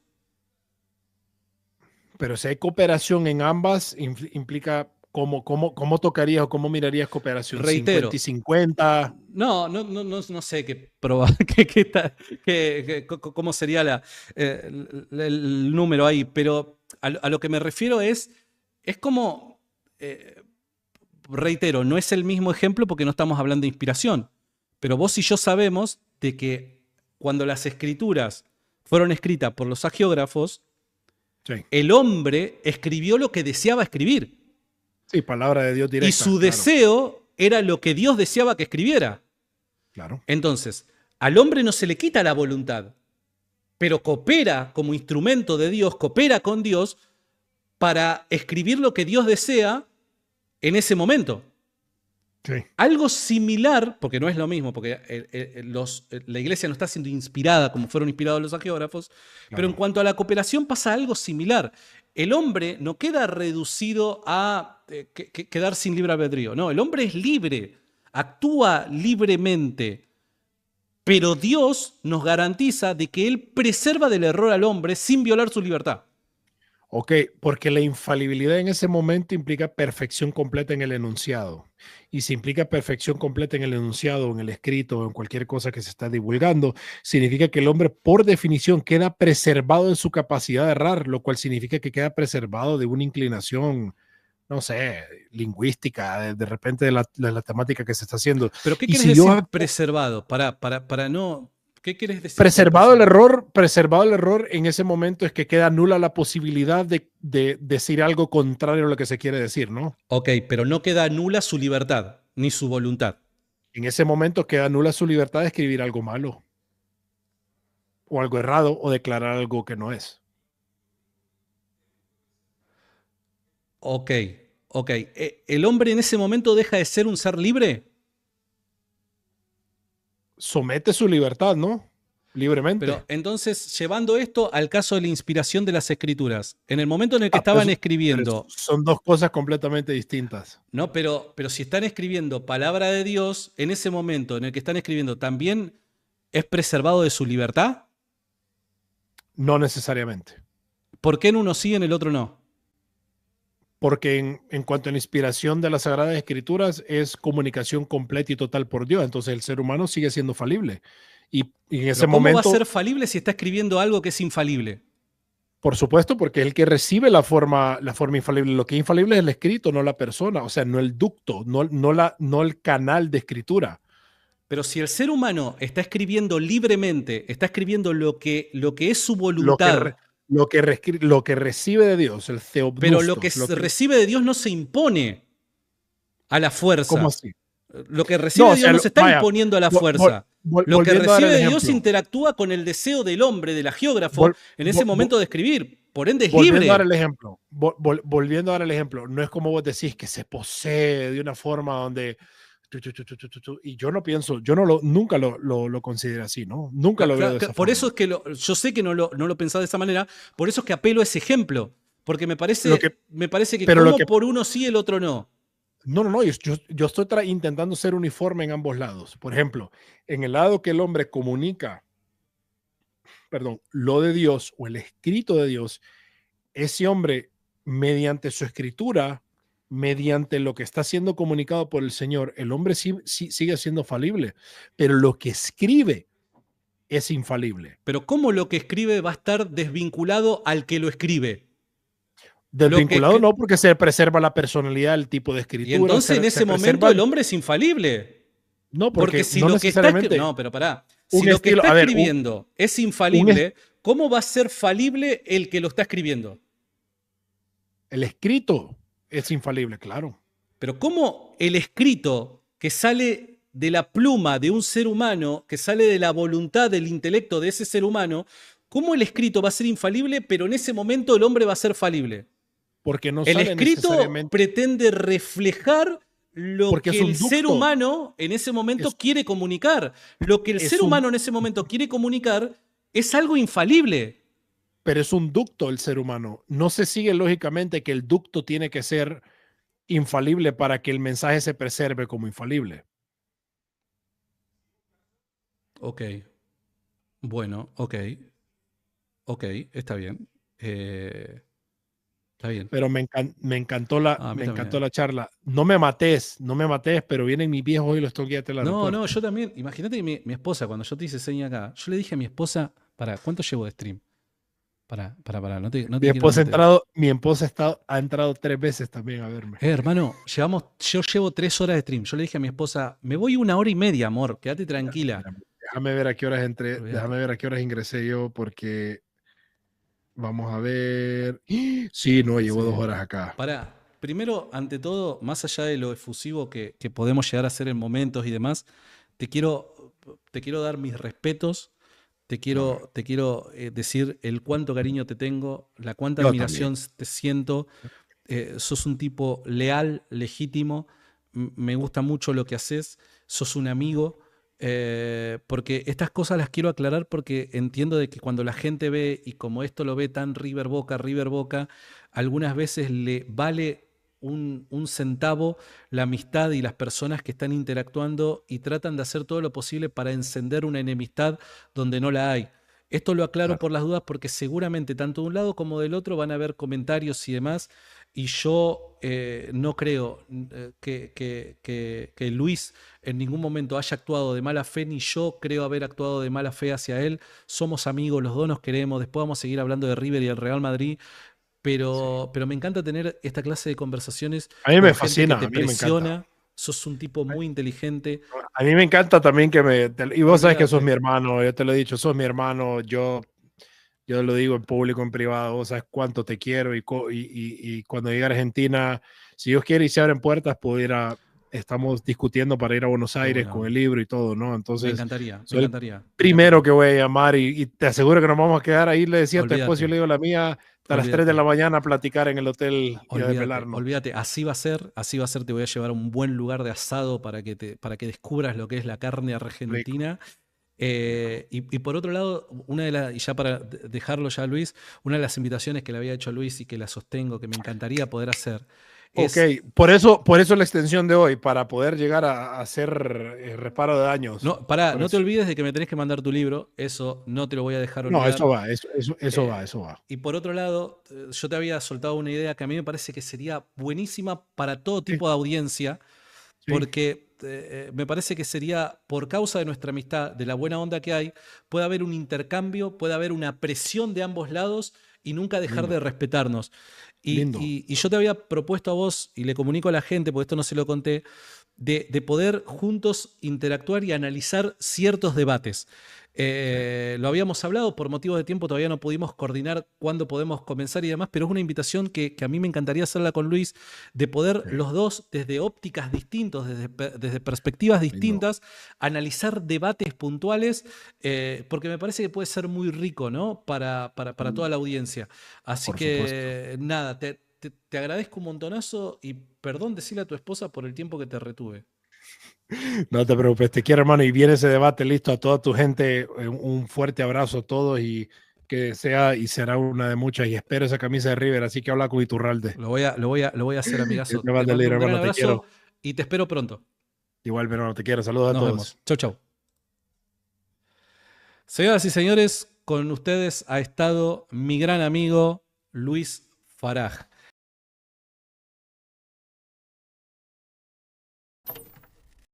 Speaker 1: Pero si hay cooperación en ambas, implica cómo tocarías o cómo mirarías cooperación.
Speaker 2: Reitero.
Speaker 1: 50 y 50.
Speaker 2: No sé cómo sería el número ahí, pero a lo que me refiero es como, reitero, no es el mismo ejemplo porque no estamos hablando de inspiración, pero vos y yo sabemos de que cuando las escrituras fueron escritas por los hagiógrafos, sí, el hombre escribió lo que deseaba escribir.
Speaker 1: Sí, palabra de Dios directa.
Speaker 2: Y su deseo era lo que Dios deseaba que escribiera.
Speaker 1: Claro.
Speaker 2: Entonces, al hombre no se le quita la voluntad, pero coopera como instrumento de Dios, coopera con Dios para escribir lo que Dios desea en ese momento. Sí. Algo similar, porque no es lo mismo, porque la iglesia no está siendo inspirada como fueron inspirados los hagiógrafos, claro, pero en cuanto a la cooperación pasa algo similar. El hombre no queda reducido a quedar sin libre albedrío. No, el hombre es libre, actúa libremente, pero Dios nos garantiza de que Él preserva del error al hombre sin violar su libertad.
Speaker 1: Ok, porque la infalibilidad en ese momento implica perfección completa en el enunciado. Y si implica perfección completa en el enunciado, en el escrito, o en cualquier cosa que se está divulgando, significa que el hombre, por definición, queda preservado en su capacidad de errar, lo cual significa que queda preservado de una inclinación, no sé, lingüística, de repente de la temática que se está haciendo.
Speaker 2: ¿Pero qué quieres decir preservado? Para no... ¿Qué quieres decir?
Speaker 1: Preservado el error en ese momento es que queda nula la posibilidad de decir algo contrario a lo que se quiere decir, ¿no?
Speaker 2: Ok, pero no queda nula su libertad, ni su voluntad.
Speaker 1: En ese momento queda nula su libertad de escribir algo malo, o algo errado, o declarar algo que no es.
Speaker 2: Ok. ¿El hombre en ese momento deja de ser un ser libre?
Speaker 1: Somete su libertad, ¿no? Libremente.
Speaker 2: Pero entonces, llevando esto al caso de la inspiración de las escrituras, en el momento en el que estaban escribiendo...
Speaker 1: Son dos cosas completamente distintas.
Speaker 2: No, pero si están escribiendo palabra de Dios, en ese momento en el que están escribiendo, ¿también es preservado de su libertad?
Speaker 1: No necesariamente.
Speaker 2: ¿Por qué en uno sí y en el otro no?
Speaker 1: Porque en cuanto a la inspiración de las Sagradas Escrituras es comunicación completa y total por Dios. Entonces el ser humano sigue siendo falible. Y en ese momento...
Speaker 2: ¿Cómo va a ser falible si está escribiendo algo que es infalible?
Speaker 1: Por supuesto, porque es el que recibe la forma infalible. Lo que es infalible es el escrito, no la persona. O sea, no el ducto, no el canal de escritura.
Speaker 2: Pero si el ser humano está escribiendo libremente, está escribiendo lo que es su voluntad...
Speaker 1: Lo que recibe de Dios, el theopneustos.
Speaker 2: Pero lo que recibe de Dios no se impone a la fuerza.
Speaker 1: ¿Cómo así?
Speaker 2: Lo que recibe de Dios no se está imponiendo a la fuerza. Lo que recibe de Dios interactúa con el deseo del hombre, del hagiógrafo, en ese momento de escribir. Por ende es libre.
Speaker 1: Volviendo a dar el ejemplo, no es como vos decís que se posee de una forma donde... Y yo no pienso, nunca lo considero así, ¿no? Nunca lo veo de esa
Speaker 2: forma. Por eso es que yo sé que no lo pensaba de esa manera, por eso es que apelo a ese ejemplo, porque me parece que como por uno sí, el otro no.
Speaker 1: No, yo estoy intentando ser uniforme en ambos lados. Por ejemplo, en el lado que el hombre comunica, perdón, lo de Dios o el escrito de Dios, ese hombre, mediante su escritura, mediante lo que está siendo comunicado por el Señor, el hombre sigue siendo falible, pero lo que escribe es infalible.
Speaker 2: Pero ¿cómo lo que escribe va a estar desvinculado al que lo escribe?
Speaker 1: Desvinculado no, porque se preserva la personalidad del tipo de escritura.
Speaker 2: Y entonces en ese momento el hombre es infalible.
Speaker 1: No, porque
Speaker 2: si
Speaker 1: no
Speaker 2: lo que está
Speaker 1: necesariamente.
Speaker 2: pero pará, si lo que está escribiendo es infalible, ¿cómo va a ser falible el que lo está escribiendo?
Speaker 1: El escrito es infalible, claro.
Speaker 2: Pero ¿cómo el escrito que sale de la pluma de un ser humano, que sale de la voluntad, del intelecto de ese ser humano, cómo el escrito va a ser infalible, pero en ese momento el hombre va a ser falible?
Speaker 1: Porque no
Speaker 2: el
Speaker 1: sale
Speaker 2: escrito
Speaker 1: necesariamente...
Speaker 2: pretende reflejar lo
Speaker 1: porque
Speaker 2: que el ser humano en ese momento quiere comunicar. Lo que el ser humano en ese momento quiere comunicar es algo infalible.
Speaker 1: Pero es un ducto el ser humano. No se sigue lógicamente que el ducto tiene que ser infalible para que el mensaje se preserve como infalible.
Speaker 2: Ok. Bueno, ok. Ok, está bien. Está bien.
Speaker 1: Pero me encantó la charla. No me mates, pero vienen mis viejos y los tengo que ir al aeropuerto.
Speaker 2: No, yo también. Imagínate que mi esposa, cuando yo te hice seña acá, yo le dije a mi esposa, ¿cuánto llevo de stream? No te
Speaker 1: mi esposa ha entrado 3 veces también a verme.
Speaker 2: Hermano, yo llevo 3 horas de stream. Yo le dije a mi esposa, me voy 1 hora y media, amor, quédate tranquila.
Speaker 1: Déjame ver a qué horas entré, déjame ver a qué horas ingresé yo, porque vamos a ver. Sí, no, llevo 2 horas acá.
Speaker 2: Primero, ante todo, más allá de lo efusivo que podemos llegar a ser en momentos y demás, te quiero dar mis respetos. Te quiero decir el cuánto cariño te tengo, la cuánta admiración te siento. Sos un tipo leal, legítimo. Me gusta mucho lo que haces. Sos un amigo. Porque estas cosas las quiero aclarar porque entiendo de que cuando la gente ve, y como esto lo ve tan River Boca, algunas veces le vale un centavo la amistad y las personas que están interactuando y tratan de hacer todo lo posible para encender una enemistad donde no la hay. Esto lo aclaro por las dudas porque seguramente tanto de un lado como del otro van a haber comentarios y demás, y yo no creo que Luis en ningún momento haya actuado de mala fe, ni yo creo haber actuado de mala fe hacia él. Somos amigos, los dos nos queremos, después vamos a seguir hablando de River y el Real Madrid, pero me encanta tener esta clase de conversaciones.
Speaker 1: A mí me fascina,
Speaker 2: que te presiona. Sos un tipo muy inteligente.
Speaker 1: A mí me encanta también y vos sabes que sos mi hermano, yo te lo he dicho, sos mi hermano, yo lo digo en público, en privado, vos sabes cuánto te quiero, y cuando llegue a Argentina, si Dios quiere y se abren puertas, puedo ir estamos discutiendo para ir a Buenos Aires con el libro y todo, ¿no? Entonces,
Speaker 2: me encantaría.
Speaker 1: Primero que voy a llamar y te aseguro que nos vamos a quedar ahí. Le decía a tu esposo, yo le digo la mía, hasta las 3 de la mañana a platicar en el hotel y a desvelarnos.
Speaker 2: Olvídate, así va a ser, te voy a llevar a un buen lugar de asado para que descubras lo que es la carne argentina. Y por otro lado, y ya para dejarlo ya a Luis, una de las invitaciones que le había hecho a Luis y que la sostengo, que me encantaría poder hacer.
Speaker 1: Por eso la extensión de hoy, para poder llegar a hacer reparo de daños.
Speaker 2: No te olvides de que me tenés que mandar tu libro, eso no te lo voy a dejar olvidar.
Speaker 1: No, eso va.
Speaker 2: Y por otro lado, yo te había soltado una idea que a mí me parece que sería buenísima para todo tipo de audiencia, porque me parece que sería, por causa de nuestra amistad, de la buena onda que hay, puede haber un intercambio, puede haber una presión de ambos lados y nunca dejar de respetarnos. Y yo te había propuesto a vos, y le comunico a la gente, porque esto no se lo conté, de poder juntos interactuar y analizar ciertos debates. Lo habíamos hablado, por motivos de tiempo todavía no pudimos coordinar cuándo podemos comenzar y demás, pero es una invitación que a mí me encantaría hacerla con Luis, de poder los dos, desde ópticas distintas, desde perspectivas distintas, analizar debates puntuales, porque me parece que puede ser muy rico, ¿no? para toda la audiencia. Así que nada, te agradezco un montonazo y perdón decirle a tu esposa por el tiempo que te retuve.
Speaker 1: No te preocupes, te quiero, hermano, y viene ese debate listo. A toda tu gente, un fuerte abrazo a todos, y que sea y será una de muchas. Y espero esa camisa de River, así que habla con Iturralde.
Speaker 2: Lo voy a hacer, amigazo.
Speaker 1: Te mando,
Speaker 2: mando un gran
Speaker 1: hermano, te
Speaker 2: abrazo
Speaker 1: quiero.
Speaker 2: y te espero pronto.
Speaker 1: Igual, hermano, te quiero. Saludos a
Speaker 2: Nos
Speaker 1: todos.
Speaker 2: vemos. Chau, chau. Señoras y señores, con ustedes ha estado mi gran amigo Luis Faraj.